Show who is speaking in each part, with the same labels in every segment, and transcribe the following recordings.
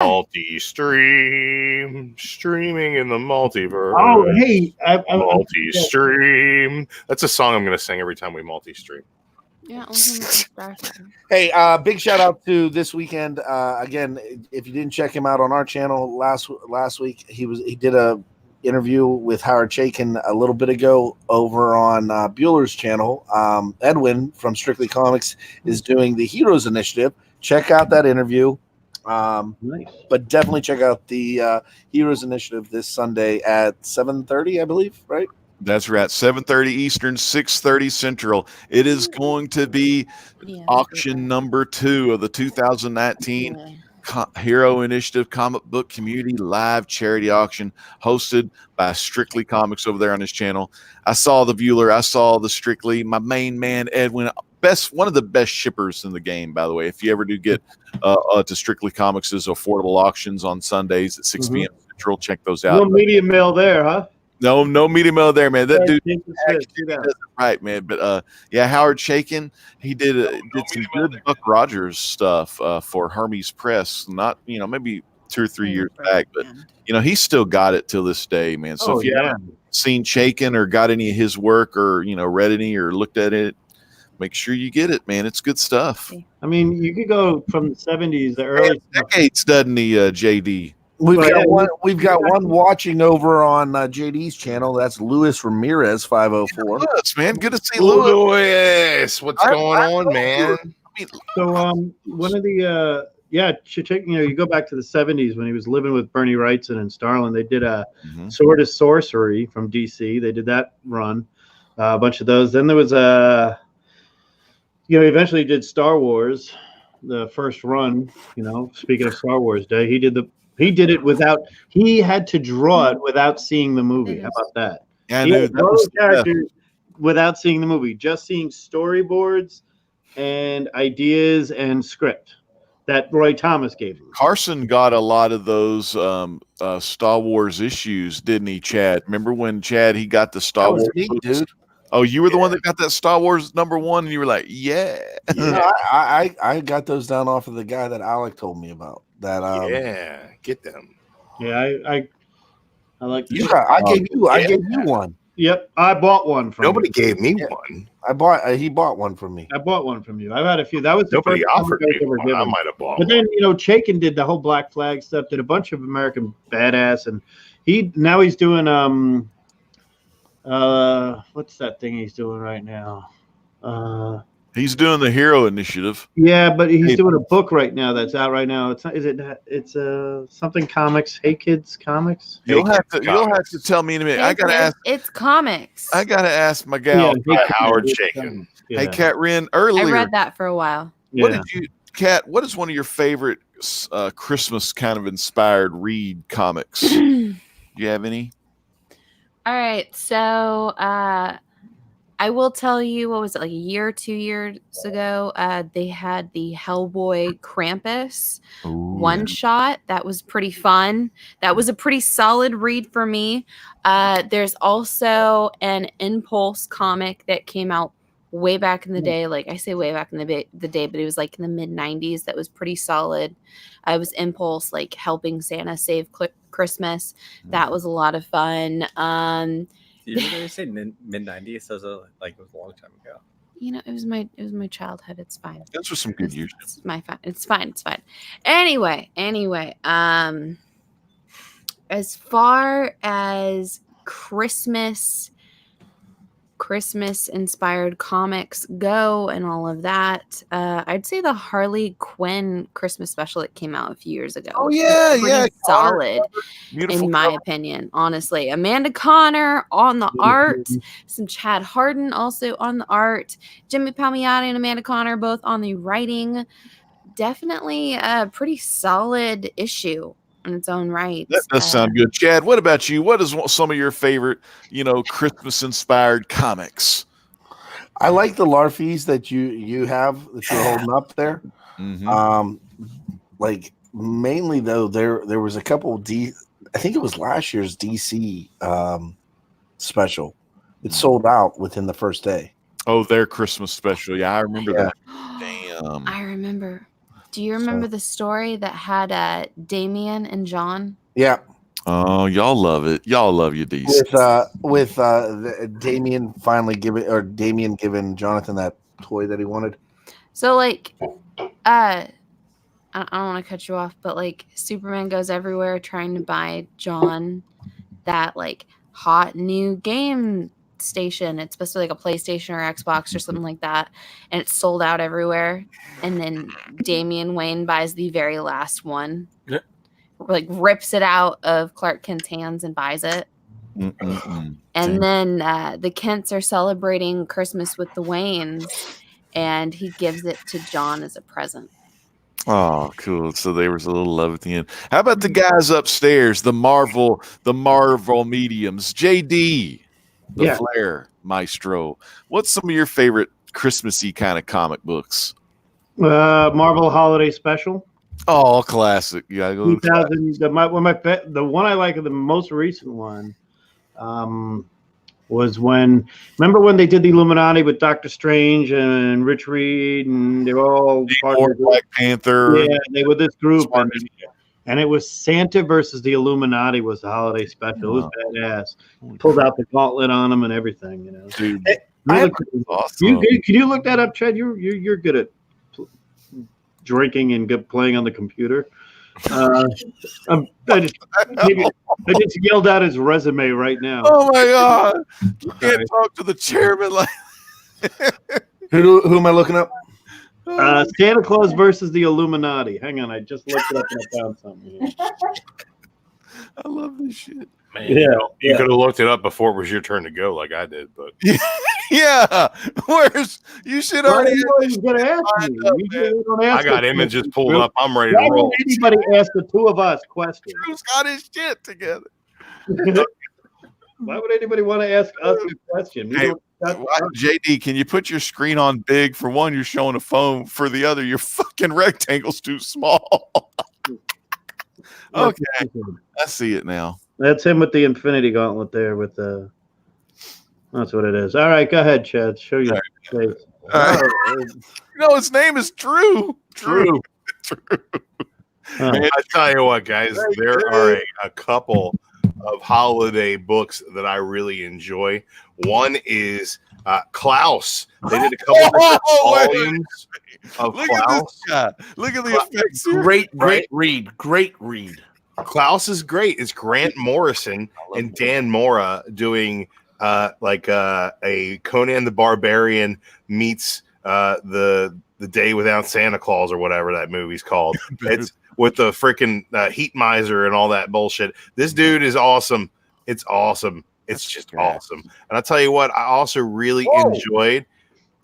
Speaker 1: Multi-stream, streaming in the multiverse.
Speaker 2: Oh, hey,
Speaker 1: Multi-stream. That's a song I'm going to sing every time we multi-stream.
Speaker 3: Yeah, Star.
Speaker 4: Hey, big shout out to This Weekend. Again, if you didn't check him out on our channel last week, he did a interview with Howard Chaykin a little bit ago over on Bueller's channel. Edwin from Strictly Comics is doing the Heroes Initiative. Check out that interview.
Speaker 2: nice.
Speaker 4: But definitely check out the Heroes Initiative this Sunday at 7:30, I believe, right?
Speaker 5: That's right. 7:30 Eastern, 6:30 Central. It is going to be auction number 2 of the 2019 Hero Initiative Comic Book Community Live Charity Auction, hosted by Strictly Comics over there on his channel. I saw the Bueller, I saw the Strictly, my main man Edwin, one of the best shippers in the game, by the way. If you ever do get to Strictly Comics' affordable auctions on Sundays at 6 p.m. Central, check those out.
Speaker 2: No media mail there, huh?
Speaker 5: No media mail there, man. That dude
Speaker 2: Does
Speaker 5: does it right, man. But yeah, Howard Chaykin, he did some good Buck Rogers stuff for Hermes Press. Not maybe 2 or 3 years back, but he's still got it till this day, man. So if you haven't seen Chaykin or got any of his work or read any or looked at it, make sure you get it, man. It's good stuff.
Speaker 2: I mean, you could go from the 70s, the early
Speaker 5: decades, doesn't he, JD?
Speaker 4: We've got one watching over on JD's channel. That's Luis Ramirez 504.
Speaker 5: Yes, man. Good to see Louis.
Speaker 1: Louis, what's going on, man?
Speaker 2: So one of the you go back to the 70s when he was living with Bernie Wrightson and Starlin. They did a Sword of Sorcery from DC. They did that run, a bunch of those. Then there was eventually did Star Wars, the first run. Speaking of Star Wars Day, he did it without. He had to draw it without seeing the movie. How about that?
Speaker 5: Yeah,
Speaker 2: he had those characters without seeing the movie, just seeing storyboards and ideas and script that Roy Thomas gave him.
Speaker 5: Carson got a lot of those Star Wars issues, didn't he, Chad? Remember when he got the Star Wars?
Speaker 4: Me, dude.
Speaker 5: Oh, you were the one that got that Star Wars #1, and you were like, yeah.
Speaker 4: I got those down off of the guy that Alec told me about. That
Speaker 1: get them.
Speaker 2: Yeah, I like.
Speaker 4: I gave you one.
Speaker 2: Yep, I bought one from.
Speaker 1: Nobody gave me one.
Speaker 4: He bought one from me.
Speaker 2: I bought one from you. I've had a few. That was the
Speaker 1: Nobody
Speaker 2: first
Speaker 1: offered me one. I might have bought.
Speaker 2: But then Chaykin did the whole Black Flag stuff. Did a bunch of American Badass, and he's doing what's that thing he's doing right now?
Speaker 5: He's doing the Hero Initiative.
Speaker 2: Yeah, but he's doing a book right now that's out right now. It's not. It's something comics. Hey Kids Comics.
Speaker 5: You'll have to tell me in a minute. I gotta ask.
Speaker 3: It's comics.
Speaker 5: I gotta ask my gal,
Speaker 1: Howard Chaykin.
Speaker 5: Yeah. Hey, Kat Wren. Earlier,
Speaker 3: I read that for a while.
Speaker 5: Kat? What is one of your favorite Christmas kind of inspired read comics? Do you have any?
Speaker 3: All right, so I will tell you, what was it, like a year or 2 years ago? They had the Hellboy Krampus one shot. That was pretty fun. That was a pretty solid read for me. There's also an Impulse comic that came out way back in the day. Like I say way back in the day, but it was like in the mid-90s. That was pretty solid. It was Impulse, like helping Santa save Christmas. That was a lot of fun.
Speaker 6: You really say mid-90s? So it was it was a long time ago.
Speaker 3: It was my childhood. It's fine.
Speaker 5: Those were some good years.
Speaker 3: It's fine. Anyway. As far as Christmas inspired comics go and all of that, I'd say the Harley Quinn Christmas special that came out a few years ago.
Speaker 4: Oh yeah,
Speaker 3: solid in my opinion. Honestly, Amanda Connor on the art, some Chad Harden also on the art, Jimmy Palmiotti and Amanda Connor both on the writing. Definitely a pretty solid issue in its own right.
Speaker 5: That does sound good. Chad, what about you? What is some of your favorite, Christmas inspired comics?
Speaker 4: I like the Larfies that you have that you're holding up there. Like mainly though, there was a couple I think it was last year's DC special. It sold out within the first day.
Speaker 5: Oh, their Christmas special. Yeah, I remember that. Damn.
Speaker 3: I remember. Do you remember the story that had Damien and John?
Speaker 4: Yeah.
Speaker 5: Oh, y'all love it. Y'all love your DC.
Speaker 4: With Damien Damien giving Jonathan that toy that he wanted.
Speaker 3: So like, I don't want to cut you off, but like Superman goes everywhere trying to buy John that like hot new game station. It's supposed to be like a PlayStation or Xbox or something like that, and it's sold out everywhere. And then Damian Wayne buys the very last one, like rips it out of Clark Kent's hands and buys it. And then the Kents are celebrating Christmas with the Waynes, and he gives it to John as a present.
Speaker 5: Oh, cool. So there was a little love at the end. How about the guys upstairs, the Marvel mediums? JD, the Flair Maestro. What's some of your favorite Christmassy kind of comic books?
Speaker 2: Marvel Holiday Special.
Speaker 5: Oh, classic. You gotta go.
Speaker 2: 2000. The one I like, the most recent one, was remember when they did the Illuminati with Doctor Strange and Rich Reed, and they were all part of
Speaker 5: Black Panther.
Speaker 2: Yeah, they were this group, and it was Santa versus the Illuminati was the holiday special. It was badass. Pulled out the gauntlet on them and everything, you know.
Speaker 5: Dude,
Speaker 2: Really
Speaker 5: awesome.
Speaker 2: can you look that up, Chad? You're good at drinking and playing on the computer. I just yelled out his resume right now.
Speaker 5: Oh my God! You can't talk to the chairman like.
Speaker 4: Who am I looking up?
Speaker 2: Santa Claus versus the Illuminati. Hang on, I just looked it up and I found something here.
Speaker 5: I love this shit.
Speaker 1: Man, you could have looked it up before it was your turn to go, like I did. But
Speaker 5: yeah, you should already.
Speaker 2: Gonna ask me.
Speaker 1: I got images pulled up. I'm ready to
Speaker 2: Why
Speaker 1: roll.
Speaker 2: would anybody ask the two of us questions?
Speaker 5: Who's got his shit together?
Speaker 2: Why would anybody want to ask us a question?
Speaker 5: Hey, JD, can you put your screen on big? For one, you're showing a phone. For the other, your fucking rectangle's too small. Okay, I see it now.
Speaker 2: That's him with the Infinity Gauntlet there. That's what it is. All right, go ahead, Chad. Show your face.
Speaker 5: No, his name is Drew. Drew.
Speaker 1: I tell you what, guys, there are a couple of holiday books that I really enjoy. One is Klaus. They did a couple of volumes of
Speaker 5: Look
Speaker 1: Klaus.
Speaker 5: at this guy. Look at the effects here.
Speaker 4: Great read.
Speaker 1: Klaus is great. It's Grant Morrison and Dan Mora doing a Conan the Barbarian meets the Day Without Santa Claus or whatever that movie's called. It's with the freaking heat miser and all that bullshit. This dude is awesome. It's awesome. It's just awesome. And I'll tell you what, I also really enjoyed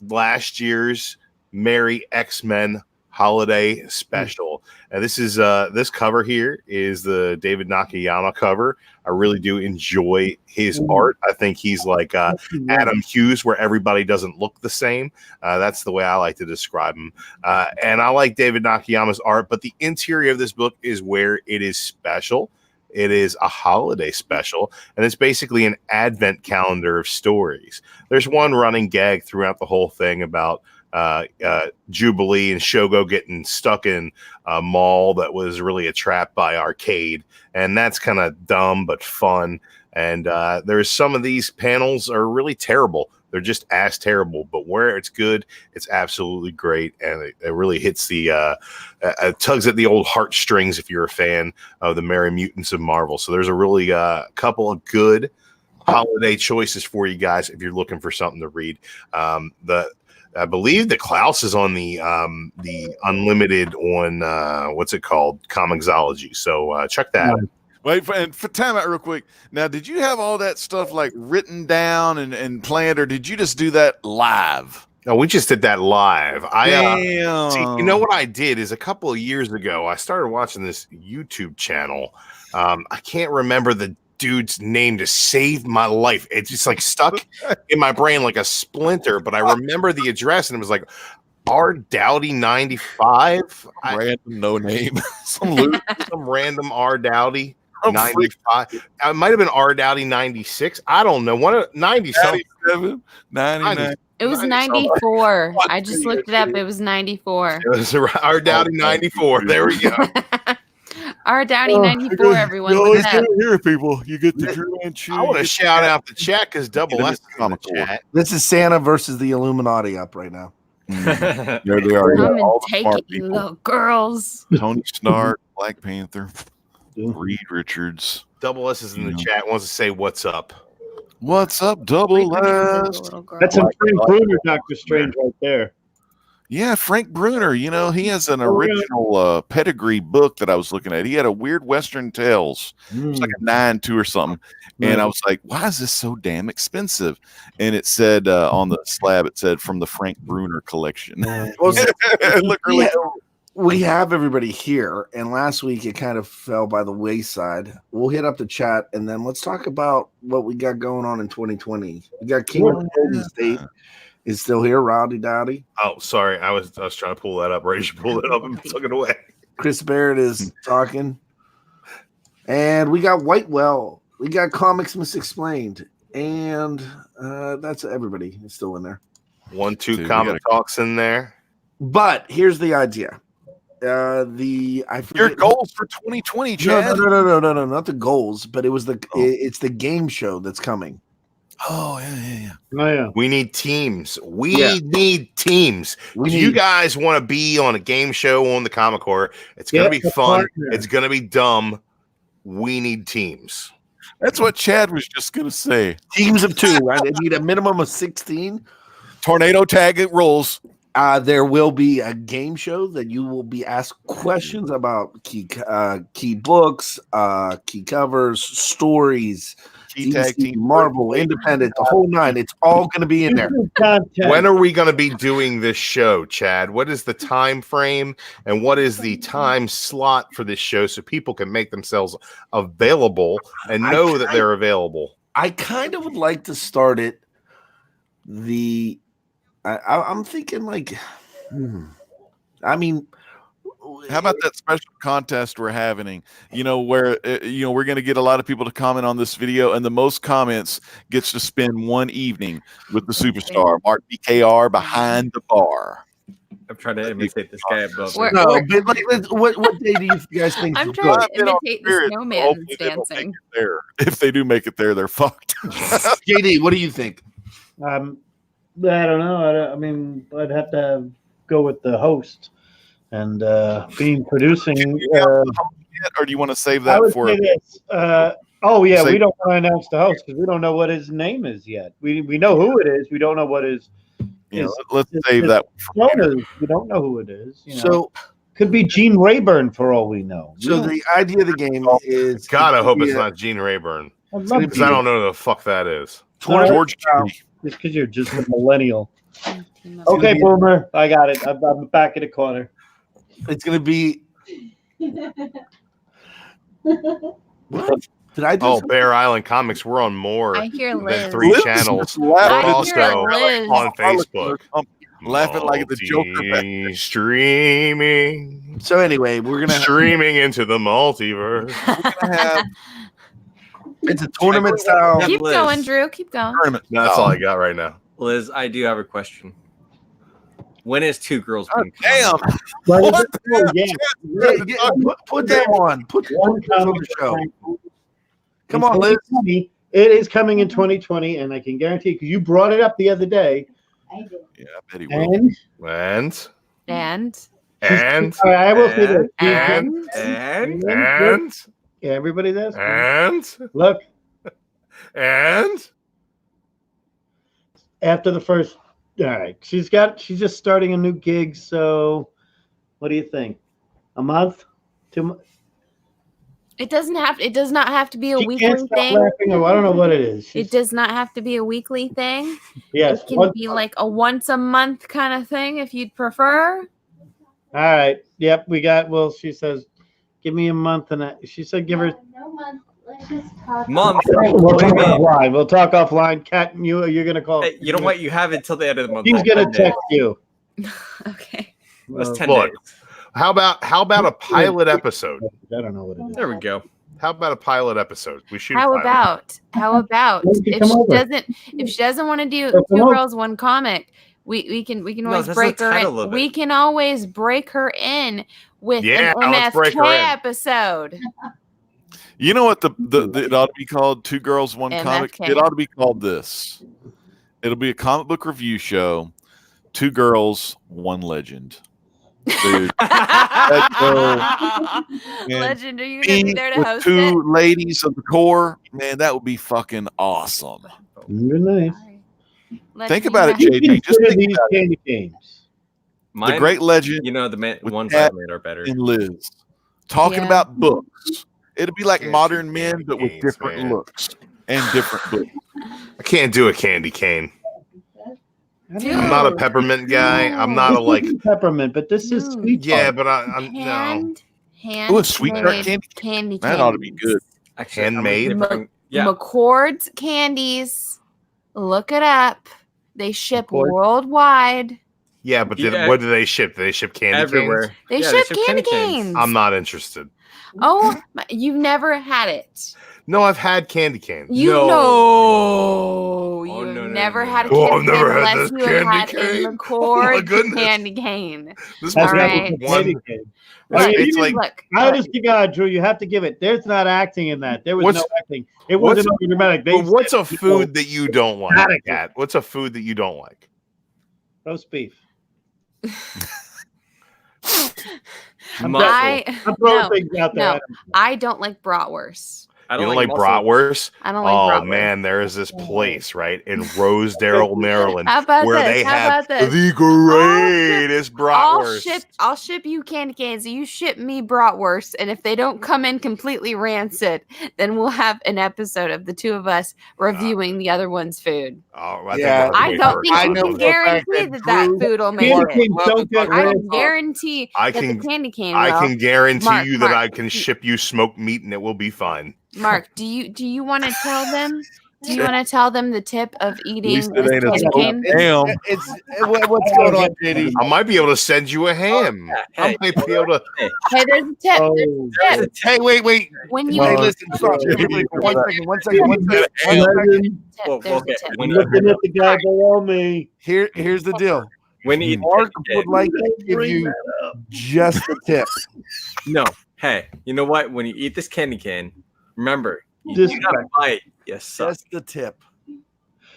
Speaker 1: last year's Merry X-Men Holiday Special. And this is this cover here is the David Nakayama cover. I really do enjoy his art. I think he's like Adam Hughes, where everybody doesn't look the same. That's the way I like to describe him. And I like David Nakayama's art, but the interior of this book is where it is special. It is a holiday special, and it's basically an advent calendar of stories. There's one running gag throughout the whole thing about Jubilee and Shogo getting stuck in a mall that was really a trap by Arcade, and that's kind of dumb but fun. And there's some of these panels are really terrible. They're just ass terrible, but where it's good, it's absolutely great, and it really hits the tugs at the old heartstrings if you're a fan of the Merry Mutants of Marvel. So there's a really couple of good holiday choices for you guys if you're looking for something to read. I believe the Klaus is on the Unlimited on what's it called, Comixology. So check that out.
Speaker 5: Wait, for time out real quick. Now, did you have all that stuff like written down and planned, or did you just do that live?
Speaker 1: No, we just did that live.
Speaker 5: Damn.
Speaker 1: See, you know what I did is a couple of years ago, I started watching this YouTube channel. I can't remember the dude's name to save my life. It's just like stuck in my brain like a splinter, but I remember the address and it was like R Dowdy 95.
Speaker 5: Random no name.
Speaker 1: Some random R Dowdy. 95. It might have been R. Dowdy 96. I don't know. One of 90 something.
Speaker 5: 97, 99.
Speaker 3: It was 94. I just looked it up. It was 94.
Speaker 1: It was R. Dowdy 94. There we go.
Speaker 3: R. Downey 94, everyone. Look it up.
Speaker 5: Here, people. You get the Drew and Chew.
Speaker 1: I want to shout out the chat because Double S is in the chat.
Speaker 4: This is Santa versus the Illuminati up right now.
Speaker 5: There they are.
Speaker 3: Come and
Speaker 5: All the
Speaker 3: take
Speaker 5: smart
Speaker 3: it, you
Speaker 5: people.
Speaker 3: little girls.
Speaker 5: Tony Stark, Black Panther, Reed Richards.
Speaker 1: Double S is in the chat. Wants to say what's up.
Speaker 5: What's up, Double S?
Speaker 2: That's some Frank Bruner Doctor Strange right there.
Speaker 5: Yeah, Frank Bruner. You know, he has an original pedigree book that I was looking at. He had a weird Western Tales. It was like a 9.2 or something. And I was like, why is this so damn expensive? And it said on the slab, it said from the Frank Bruner collection. It looked really cool.
Speaker 4: We have everybody here, and last week it kind of fell by the wayside. We'll hit up the chat, and then let's talk about what we got going on in 2020. We got King of Golden State is still here, Rowdy Dowdy.
Speaker 1: Oh, sorry. I was trying to pull that up. Rage pulled it up and took it away.
Speaker 4: Chris Barrett is talking. And we got Whitewell. We got Comics Misexplained. And that's everybody is still in there.
Speaker 1: 1-2 Comic Talks in there.
Speaker 4: But here's the idea. I forget
Speaker 5: Your goals for 2020, Chad.
Speaker 4: No, not the goals, but it was it's the game show that's coming.
Speaker 5: Oh, yeah.
Speaker 2: Oh, yeah.
Speaker 1: We need teams. We need teams. You guys want to be on a game show on the Comic Core? It's going to be fun. It's going to be dumb. We need teams.
Speaker 5: That's what Chad was just going to say.
Speaker 4: Teams of 2. Right? They need a minimum of 16.
Speaker 5: Tornado tag it rolls.
Speaker 4: There will be a game show that you will be asked questions about key books, key covers, stories,
Speaker 5: Key tag team,
Speaker 4: Marvel, Independent, the whole 9. It's all going to be in there.
Speaker 1: When are we going to be doing this show, Chad? What is the time frame and what is the time slot for this show so people can make themselves available and know that they're available?
Speaker 4: I kind of would like to start it. I'm thinking like, I mean,
Speaker 5: how about that special contest we're having? You know, where we're going to get a lot of people to comment on this video, and the most comments gets to spend one evening with the superstar Mark BKR behind the bar.
Speaker 6: I'm trying to imitate this guy above.
Speaker 4: No, but like, what day do you guys think?
Speaker 3: I'm trying to imitate the snowman who's dancing.
Speaker 5: If they do make it there, they're fucked.
Speaker 4: JD, what do you think?
Speaker 2: I don't know. I mean, I'd have to go with the host and being producing.
Speaker 5: Or do you want to save that for?
Speaker 2: We don't want to announce the host because we don't know what his name is yet. We know who it is. We don't know what his.
Speaker 5: Let's save that.
Speaker 2: We don't know who it is.
Speaker 4: So
Speaker 2: could be Gene Rayburn for all we know.
Speaker 4: So the idea of the game is.
Speaker 1: God, I hope it's not Gene Rayburn because I don't know who the fuck that is.
Speaker 5: George Clooney.
Speaker 2: Just because you're just a millennial. Okay, Boomer, I got it. I'm back in the corner.
Speaker 4: It's going to be. What? Did I do
Speaker 1: Bear Island Comics. We're on more
Speaker 3: I hear
Speaker 1: than
Speaker 3: Liz.
Speaker 1: 3 channels. We're also
Speaker 3: Liz.
Speaker 1: on Facebook.
Speaker 5: Laughing like the Joker back there.
Speaker 1: Streaming.
Speaker 4: So anyway, we're going to
Speaker 1: streaming into the multiverse.
Speaker 5: We're gonna have.
Speaker 4: It's a tournament style.
Speaker 3: Keep going, Drew. Keep going.
Speaker 1: That's all I got right now.
Speaker 6: Liz, I do have a question. When is Two Girls One Cup?
Speaker 5: Damn.
Speaker 4: Put that on. Put one on the show. Come on, Liz.
Speaker 2: It is coming in 2020, and I can guarantee because you brought it up the other day.
Speaker 7: I did.
Speaker 5: Yeah, I bet he will.
Speaker 1: And
Speaker 2: I will say this.
Speaker 1: And
Speaker 2: yeah, everybody does.
Speaker 1: And
Speaker 2: look.
Speaker 1: And
Speaker 2: after the first, all right, she's just starting a new gig. So, what do you think? A month? 2 months?
Speaker 3: It does not have to be a weekly thing.
Speaker 2: Or I don't know what it is.
Speaker 3: It does not have to be a weekly thing.
Speaker 2: Yes.
Speaker 3: It can be like a once a month kind of thing if you'd prefer.
Speaker 2: All right. Yep. We got. Well, she says, "Give me a month," and she said, "Give her."
Speaker 7: No month. Let's just talk.
Speaker 6: Month.
Speaker 2: We'll talk offline. We'll talk offline. Kat, and you're gonna call.
Speaker 6: Hey, you know what? You have until the end of the month.
Speaker 2: He's gonna text you.
Speaker 3: Okay.
Speaker 6: That's 10
Speaker 1: Look,
Speaker 6: days.
Speaker 1: How about a pilot episode?
Speaker 2: I don't know what it is.
Speaker 6: There we go.
Speaker 1: How about a pilot episode? We shoot.
Speaker 3: How
Speaker 1: a pilot.
Speaker 3: about
Speaker 2: Why don't you
Speaker 3: if
Speaker 2: come
Speaker 3: she
Speaker 2: over?
Speaker 3: doesn't want to do
Speaker 2: Come
Speaker 3: two
Speaker 2: over.
Speaker 3: girls, one comic, we can
Speaker 6: No,
Speaker 3: always
Speaker 6: that's
Speaker 3: break
Speaker 6: the
Speaker 3: her
Speaker 6: title
Speaker 3: in.
Speaker 6: of it.
Speaker 3: We can always break her in with
Speaker 1: Yeah,
Speaker 3: an
Speaker 1: let's break her
Speaker 3: MSK
Speaker 1: in.
Speaker 3: episode.
Speaker 5: You know what the it ought to be called? Two Girls, One Comic.
Speaker 3: MFK.
Speaker 5: It ought to be called this. It'll be a comic book review show. Two Girls, One Legend. Dude,
Speaker 3: Legend, are you gonna be
Speaker 5: me
Speaker 3: there to
Speaker 5: with
Speaker 3: host
Speaker 5: two
Speaker 3: it?
Speaker 5: ladies of the core, man, that would be fucking awesome.
Speaker 2: You're nice.
Speaker 5: Think about it,
Speaker 2: You
Speaker 5: JD. Just
Speaker 2: consider
Speaker 5: think
Speaker 2: these
Speaker 5: about it.
Speaker 2: candy canes.
Speaker 6: Mine,
Speaker 5: The Great Legend
Speaker 6: you know, the
Speaker 5: with
Speaker 6: ones
Speaker 5: Pat
Speaker 6: I made are better.
Speaker 5: and Liz talking
Speaker 3: Yeah.
Speaker 5: about books. It'll be like
Speaker 1: Can't
Speaker 5: modern
Speaker 1: do
Speaker 5: men,
Speaker 1: candy
Speaker 5: but with
Speaker 1: canes,
Speaker 5: different
Speaker 1: man.
Speaker 5: looks and different books.
Speaker 1: I can't do a candy cane.
Speaker 3: Dude.
Speaker 1: I'm not a peppermint guy. I'm not a like.
Speaker 2: This is peppermint, but this is
Speaker 3: Dude.
Speaker 2: sweet.
Speaker 1: Yeah,
Speaker 2: tart.
Speaker 1: but I'm no.
Speaker 3: Hand
Speaker 5: Ooh, a sweet tart
Speaker 3: made
Speaker 5: candy?
Speaker 3: candy
Speaker 5: That ought to be
Speaker 3: canes.
Speaker 5: good.
Speaker 6: Actually, I'm gonna
Speaker 1: Handmade?
Speaker 6: see if I can- Yeah.
Speaker 3: McCord's Candies. Look it up. They ship
Speaker 2: McCord?
Speaker 3: worldwide.
Speaker 1: Yeah, but
Speaker 6: Yeah.
Speaker 1: what do they ship? Do they ship candy
Speaker 6: everywhere.
Speaker 1: canes?
Speaker 3: They
Speaker 6: Yeah,
Speaker 3: ship candy canes.
Speaker 1: I'm not interested.
Speaker 3: Oh, you've never had it.
Speaker 1: No, I've had candy canes.
Speaker 3: You
Speaker 6: No.
Speaker 3: know,
Speaker 6: Oh,
Speaker 3: you've
Speaker 6: no, no,
Speaker 3: never
Speaker 6: no,
Speaker 3: had a
Speaker 6: no.
Speaker 1: Oh,
Speaker 3: candy
Speaker 1: I've never
Speaker 3: cane
Speaker 1: had
Speaker 3: unless
Speaker 1: this
Speaker 3: you have
Speaker 1: candy
Speaker 3: had
Speaker 1: cane.
Speaker 3: a
Speaker 1: Oh, my
Speaker 3: McCord
Speaker 1: goodness.
Speaker 3: candy cane.
Speaker 1: This
Speaker 2: That's
Speaker 3: All
Speaker 1: might
Speaker 2: not
Speaker 3: right.
Speaker 1: be
Speaker 2: a candy
Speaker 1: one.
Speaker 2: cane.
Speaker 1: It's-
Speaker 2: I mean,
Speaker 1: it's like
Speaker 3: Look,
Speaker 2: honest to God, Drew, you have to give it. There's not acting in that. There was
Speaker 1: What's-
Speaker 2: no acting. It wasn't dramatic. They
Speaker 1: but what's a
Speaker 2: said,
Speaker 1: food that you don't like?
Speaker 2: Radical.
Speaker 1: Kat? What's a food that you don't like?
Speaker 2: roast beef.
Speaker 6: Muscle.
Speaker 3: I
Speaker 2: I'm throwing
Speaker 3: no,
Speaker 2: things out there.
Speaker 3: no. I don't like bratwurst.
Speaker 6: I
Speaker 1: You don't like
Speaker 6: muscle.
Speaker 1: bratwurst?
Speaker 3: I don't like
Speaker 1: Oh
Speaker 3: bratwurst.
Speaker 1: man, there is this place right in Rosedale, Maryland,
Speaker 3: How about
Speaker 1: where
Speaker 3: this?
Speaker 1: they
Speaker 3: How
Speaker 1: have
Speaker 3: about this?
Speaker 1: the greatest bratwurst.
Speaker 3: I'll ship you candy canes. You ship me bratwurst, and if they don't come in completely rancid, then we'll have an episode of the two of us reviewing the other one's food.
Speaker 1: Oh,
Speaker 4: Yeah.
Speaker 3: I don't think
Speaker 4: I
Speaker 3: you
Speaker 4: know
Speaker 3: can
Speaker 4: for a fact
Speaker 3: guarantee
Speaker 4: that
Speaker 3: that
Speaker 4: Drew-
Speaker 3: food will make
Speaker 2: Candy
Speaker 3: it.
Speaker 2: canes don't get
Speaker 3: I
Speaker 2: red.
Speaker 3: can guarantee
Speaker 1: I
Speaker 3: that
Speaker 1: can-
Speaker 3: the candy cane
Speaker 1: I
Speaker 3: will.
Speaker 1: can guarantee
Speaker 3: Mark,
Speaker 1: you that
Speaker 3: Mark,
Speaker 1: I can ship you smoked meat and it will be fine.
Speaker 3: Mark, do you want to tell them? Do you want to tell them the tip of eating
Speaker 5: least
Speaker 3: this
Speaker 5: it ain't a
Speaker 3: candy
Speaker 5: smoked
Speaker 3: cane?
Speaker 5: Damn.
Speaker 4: What's going on, JD?
Speaker 1: I might be able to send you a ham. I
Speaker 6: Hey,
Speaker 1: might be able to.
Speaker 3: Hey, there's a tip.
Speaker 2: Oh,
Speaker 3: There's a tip.
Speaker 4: Hey, wait.
Speaker 3: When you
Speaker 4: Hey,
Speaker 2: Well,
Speaker 4: listen, stop.
Speaker 2: yeah.
Speaker 4: Wait, one second.
Speaker 2: Legend.
Speaker 6: Whoa,
Speaker 3: There's
Speaker 6: okay.
Speaker 3: a tip.
Speaker 6: When
Speaker 2: I'm
Speaker 6: you,
Speaker 2: looking at the guy below me.
Speaker 4: Here's the deal.
Speaker 6: when you eat
Speaker 4: Mark
Speaker 6: candy
Speaker 4: would
Speaker 6: cane-
Speaker 4: like to give you just a tip.
Speaker 6: no. Hey, you know what? When you eat this candy cane, remember you
Speaker 2: Just
Speaker 6: gotta bite. Yes, suck.
Speaker 4: Just the tip.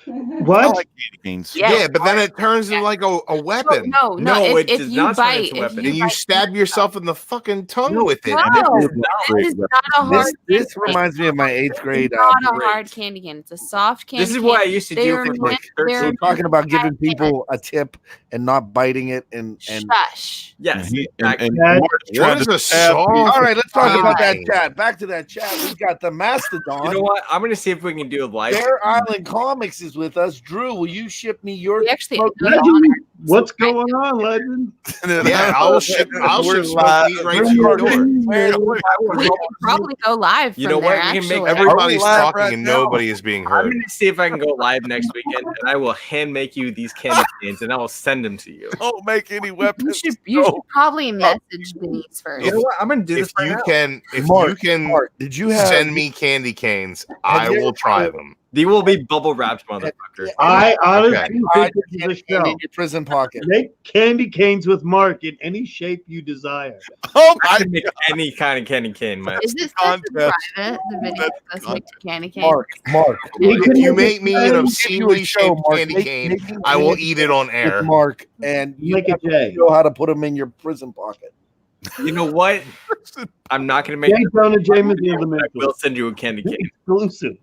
Speaker 5: I
Speaker 2: What?
Speaker 5: like candy canes.
Speaker 3: Yeah.
Speaker 1: Yeah, but then it turns into like a weapon.
Speaker 3: No,
Speaker 6: No,
Speaker 3: if,
Speaker 6: it
Speaker 3: if
Speaker 6: does
Speaker 3: you
Speaker 6: not turn
Speaker 3: bite,
Speaker 6: into a
Speaker 3: if
Speaker 6: weapon.
Speaker 1: And you
Speaker 3: bite-
Speaker 1: stab yourself in the fucking tongue with it.
Speaker 3: No, this is not a hard.
Speaker 4: This reminds me of my 8th grade.
Speaker 3: It's not a
Speaker 6: grade.
Speaker 3: hard candy cane. It's a soft candy.
Speaker 6: This is
Speaker 3: cane.
Speaker 6: what I used to do
Speaker 3: They're
Speaker 6: for
Speaker 3: meant-
Speaker 6: like
Speaker 3: they're
Speaker 6: 13.
Speaker 4: We're talking about giving people a tip and not biting it, and
Speaker 3: Shush.
Speaker 6: Yes.
Speaker 5: And he-
Speaker 6: exactly.
Speaker 5: and
Speaker 2: That-
Speaker 5: Mark's
Speaker 1: What
Speaker 5: trying
Speaker 1: is
Speaker 5: to
Speaker 1: a
Speaker 5: stab
Speaker 1: soft-
Speaker 5: me.
Speaker 4: all right. Let's talk about that
Speaker 1: Fine.
Speaker 4: chat. Back to that chat. We got the Mastodon.
Speaker 6: You know what? I'm gonna see if we can do a live.
Speaker 4: Bear Island Comics is with us. Drew, will you ship me your?
Speaker 3: We actually.
Speaker 4: Smoke
Speaker 3: no,
Speaker 2: Legend? What's going on, Legend?
Speaker 1: Yeah, I'll ship
Speaker 5: We're
Speaker 1: smoked
Speaker 5: live.
Speaker 1: meat right to your door.
Speaker 3: we could probably go live.
Speaker 6: You
Speaker 3: from
Speaker 6: know what?
Speaker 3: there,
Speaker 6: We can make
Speaker 3: actually.
Speaker 1: Everybody's
Speaker 5: live
Speaker 1: talking
Speaker 5: right
Speaker 1: and
Speaker 5: now?
Speaker 1: nobody is being
Speaker 6: I'm
Speaker 1: heard.
Speaker 6: gonna see if I can go live next weekend, and I will hand make you these candy canes, and I will send them to you.
Speaker 5: Don't make any
Speaker 3: You
Speaker 5: weapons.
Speaker 3: should, you should probably message Denise first.
Speaker 6: You know what? I'm gonna do this
Speaker 1: If
Speaker 6: right
Speaker 1: you
Speaker 6: now.
Speaker 1: can, if
Speaker 4: Mark,
Speaker 1: you can
Speaker 4: Mark, did you have?
Speaker 1: send me candy canes, I
Speaker 4: you
Speaker 1: will
Speaker 4: ever
Speaker 1: try
Speaker 4: tried-
Speaker 1: them.
Speaker 6: They will be bubble wrapped, motherfucker.
Speaker 2: I honestly
Speaker 1: Okay.
Speaker 2: think this is a
Speaker 4: in
Speaker 2: show.
Speaker 4: your prison pocket.
Speaker 2: Make candy canes with Mark in any shape you desire.
Speaker 5: Oh
Speaker 6: I
Speaker 5: my
Speaker 6: can make any kind of candy cane, man.
Speaker 3: Is this
Speaker 5: contest.
Speaker 3: private? The video
Speaker 5: That's
Speaker 3: of us make candy cane.
Speaker 4: Mark.
Speaker 1: If you make me an
Speaker 4: Give you a
Speaker 1: obscenely
Speaker 4: show,
Speaker 1: shaped
Speaker 4: Mark.
Speaker 1: candy
Speaker 4: Make-
Speaker 1: cane,
Speaker 4: make-
Speaker 1: I will
Speaker 4: make-
Speaker 1: eat it on
Speaker 4: with
Speaker 1: air.
Speaker 4: Mark, and you
Speaker 2: Make a
Speaker 4: have to
Speaker 2: J.
Speaker 4: know how to put them in your prison pocket.
Speaker 6: You know what? I'm not gonna make.
Speaker 2: Jay Jonah James is the
Speaker 6: I
Speaker 2: mentor.
Speaker 6: will send you a candy cane.
Speaker 2: Exclusive.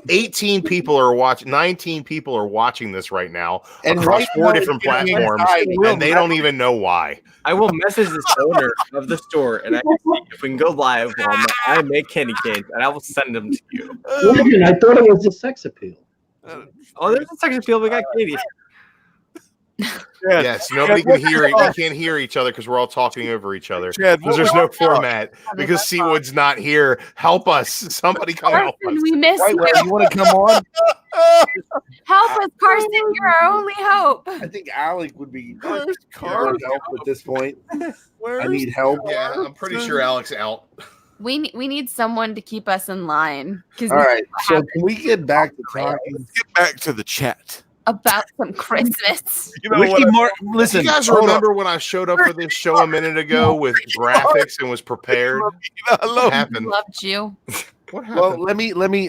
Speaker 1: 18 people are watching. 19 people are watching this right now
Speaker 4: And
Speaker 1: across
Speaker 4: right
Speaker 1: 4
Speaker 4: now
Speaker 1: different
Speaker 4: it's getting
Speaker 1: platforms,
Speaker 4: anxiety.
Speaker 1: and they don't even know why.
Speaker 6: I will message this owner of the store, and I can see if we can go live while I make candy canes, and I will send them to you.
Speaker 2: Legend, I thought it was a sex appeal.
Speaker 6: Oh, there's a sex appeal. We got Katie.
Speaker 5: Chad,
Speaker 1: Yes, nobody can hear it. We can't hear each other because we're all talking over each other.
Speaker 5: Chad,
Speaker 1: Because there's no format. Because Seawood's not here. Help us. Somebody come help
Speaker 3: Carson,
Speaker 1: us.
Speaker 3: we miss
Speaker 4: Right,
Speaker 3: you.
Speaker 4: well, you want to come on?
Speaker 3: Help us, Carson. You're our only hope.
Speaker 4: I think Alec would be
Speaker 5: Where's
Speaker 4: more
Speaker 5: Carson?
Speaker 4: help at this point.
Speaker 5: Where's
Speaker 4: I need help.
Speaker 1: Yeah, I'm pretty sure Alex out.
Speaker 3: We need someone to keep us in line. Because
Speaker 4: All right, so can we get back to talking?
Speaker 5: Get back to the chat.
Speaker 3: about some Christmas.
Speaker 5: You know
Speaker 4: Ricky
Speaker 5: what?
Speaker 4: Martin, listen.
Speaker 1: You guys
Speaker 4: hold on.
Speaker 1: remember when I showed up for this show a minute ago with graphics and was prepared?
Speaker 5: I
Speaker 1: What
Speaker 5: love
Speaker 1: happened?
Speaker 3: Loved you.
Speaker 1: What
Speaker 4: Well,
Speaker 1: happened?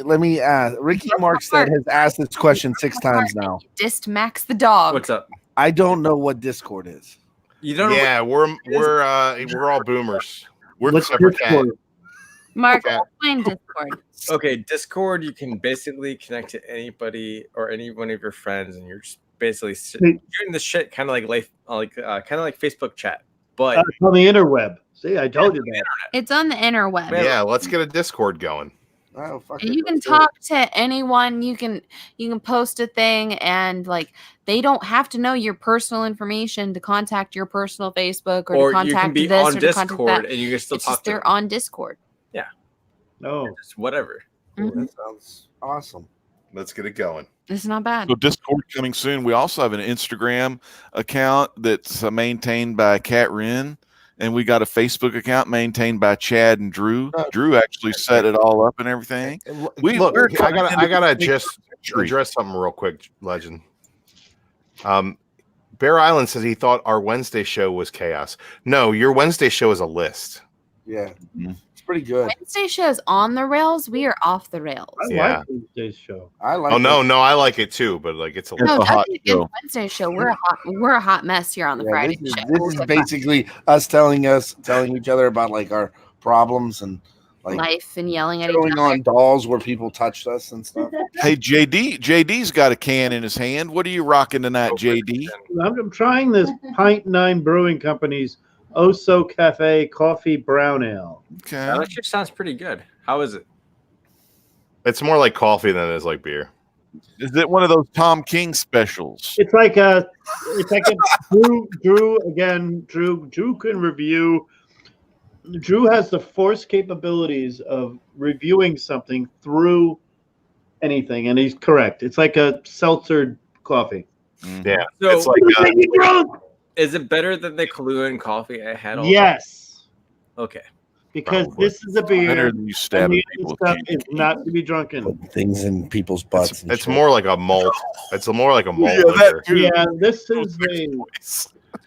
Speaker 4: let me ask. Ricky Markstead has asked this question 6 times now.
Speaker 3: Dissed Max the dog.
Speaker 6: What's up?
Speaker 4: I don't know what Discord is.
Speaker 6: You don't know
Speaker 1: Yeah, we're all boomers.
Speaker 5: We're
Speaker 2: Let's
Speaker 1: separate cat.
Speaker 2: Discord.
Speaker 3: Mark,
Speaker 1: Okay.
Speaker 3: explain Discord.
Speaker 6: Okay, Discord, you can basically connect to anybody or any one of your friends, and you're just basically
Speaker 2: Hey.
Speaker 6: doing the shit kind of like life, kind of like Facebook chat, but
Speaker 2: It's on the interweb. See, I told you that.
Speaker 3: It's on the interweb.
Speaker 1: Yeah, let's get a Discord going.
Speaker 4: Oh, fuck
Speaker 3: And
Speaker 4: it,
Speaker 3: you can
Speaker 4: let's do it.
Speaker 3: talk to anyone. You can post a thing, and like they don't have to know your personal information to contact your personal Facebook or
Speaker 6: or
Speaker 3: to contact
Speaker 6: you can be
Speaker 3: this
Speaker 6: on
Speaker 3: or to contact
Speaker 6: Discord
Speaker 3: that.
Speaker 6: and you can still
Speaker 3: It's
Speaker 6: talk
Speaker 3: just
Speaker 6: to
Speaker 3: they're
Speaker 6: them.
Speaker 3: on Discord.
Speaker 2: Oh,
Speaker 6: Just whatever.
Speaker 3: Mhm.
Speaker 4: That sounds awesome.
Speaker 1: Let's get it going.
Speaker 3: It's not bad.
Speaker 5: So Discord coming soon. We also have an Instagram account that's maintained by Kat Wren, and we got a Facebook account maintained by Chad and Drew. Drew actually set it all up and everything.
Speaker 1: Look,
Speaker 5: we're
Speaker 1: I gotta
Speaker 5: into
Speaker 1: just
Speaker 5: century.
Speaker 1: address something real quick, Legend. Bear Island says he thought our Wednesday show was chaos. No, your Wednesday show is a list.
Speaker 4: Yeah,
Speaker 5: Mhm.
Speaker 4: it's pretty good.
Speaker 3: Wednesday show's on the rails. We are off the rails.
Speaker 2: I
Speaker 1: Yeah.
Speaker 2: like Tuesday's show.
Speaker 4: I like.
Speaker 1: Oh no, I like it too, but like it's a
Speaker 5: It's
Speaker 3: No,
Speaker 5: a hot
Speaker 3: that's a
Speaker 5: show.
Speaker 3: good Wednesday show. We're a hot mess here on the
Speaker 4: Yeah,
Speaker 3: Friday
Speaker 4: this is,
Speaker 3: show.
Speaker 4: this is basically us telling each other about like our problems and like
Speaker 3: Life and yelling at each
Speaker 4: going
Speaker 3: other.
Speaker 4: on dolls where people touched us and stuff.
Speaker 5: Hey, JD's got a can in his hand. What are you rocking tonight, JD?
Speaker 2: I'm trying this Pint 9 Brewing Company's Oso Cafe Coffee Brown Ale.
Speaker 5: Okay.
Speaker 6: That actually sounds pretty good. How is it?
Speaker 1: It's more like coffee than it is like beer.
Speaker 5: Is it one of those Tom King specials?
Speaker 2: It's like a Drew can review. Drew has the force capabilities of reviewing something through anything, and he's correct. It's like a seltzered coffee.
Speaker 1: Yeah,
Speaker 6: So
Speaker 1: it's like
Speaker 2: Make me drunk!
Speaker 6: is it better than the Kahlua and coffee I had?
Speaker 2: Yes,
Speaker 6: Okay.
Speaker 2: because
Speaker 1: Probably.
Speaker 2: this is a
Speaker 5: Better
Speaker 2: beer.
Speaker 5: than you
Speaker 2: And
Speaker 5: stabbing
Speaker 2: the
Speaker 5: people with
Speaker 2: stuff
Speaker 5: candy
Speaker 2: is not to be drunken.
Speaker 4: Putting things in people's butts.
Speaker 1: it's,
Speaker 4: and
Speaker 1: it's
Speaker 4: shit.
Speaker 1: more like a malt. It's more like a malt
Speaker 5: Yeah, that
Speaker 1: liquor.
Speaker 5: too.
Speaker 2: Yeah, this is a.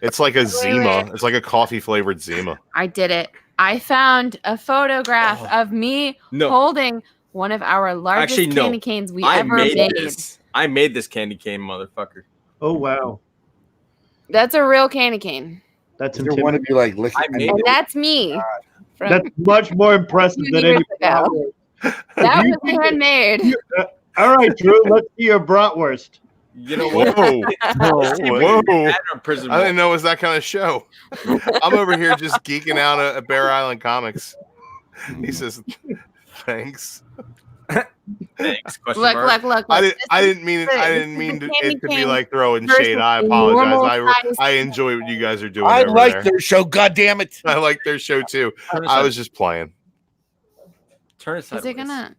Speaker 1: It's like a Zima. It's like a coffee flavored Zima.
Speaker 3: I did it. I found a photograph of me
Speaker 6: No.
Speaker 3: holding one of our largest
Speaker 6: Actually, no.
Speaker 3: candy canes we
Speaker 6: I
Speaker 3: ever
Speaker 6: made
Speaker 3: made.
Speaker 6: this. I made this candy cane, motherfucker.
Speaker 2: Oh wow,
Speaker 3: That's a real candy cane.
Speaker 2: that's
Speaker 4: Is there one of
Speaker 2: intimidating.
Speaker 4: you like licking?
Speaker 6: I made
Speaker 3: And
Speaker 6: it.
Speaker 3: that's me. From,
Speaker 2: That's much more impressive
Speaker 3: 2
Speaker 2: than
Speaker 3: years
Speaker 2: any.
Speaker 3: ago. that was handmade.
Speaker 2: All right, Drew, let's see your bratwurst.
Speaker 6: You know
Speaker 1: Whoa,
Speaker 6: what?
Speaker 1: whoa!
Speaker 6: At a prison
Speaker 1: I didn't know it was that kind of show. I'm over here just geeking out at Bear Island Comics. He says, "Thanks."
Speaker 6: Thanks. Question
Speaker 3: Look,
Speaker 6: mark.
Speaker 3: look.
Speaker 1: I
Speaker 3: This
Speaker 1: didn't mean it.
Speaker 3: this
Speaker 1: I
Speaker 3: is
Speaker 1: didn't mean
Speaker 3: the
Speaker 1: it
Speaker 3: candy
Speaker 1: to be
Speaker 3: cane
Speaker 1: like throwing
Speaker 3: versus
Speaker 1: shade. I
Speaker 3: the
Speaker 1: apologize.
Speaker 3: normal size.
Speaker 1: I enjoy what you guys are doing.
Speaker 4: I
Speaker 1: over
Speaker 4: like
Speaker 1: there.
Speaker 4: their show. God damn it!
Speaker 1: I like their show too.
Speaker 6: Turn it
Speaker 1: I
Speaker 6: side-
Speaker 1: was just playing.
Speaker 6: turn it
Speaker 3: Is
Speaker 6: sideways.
Speaker 3: it gonna?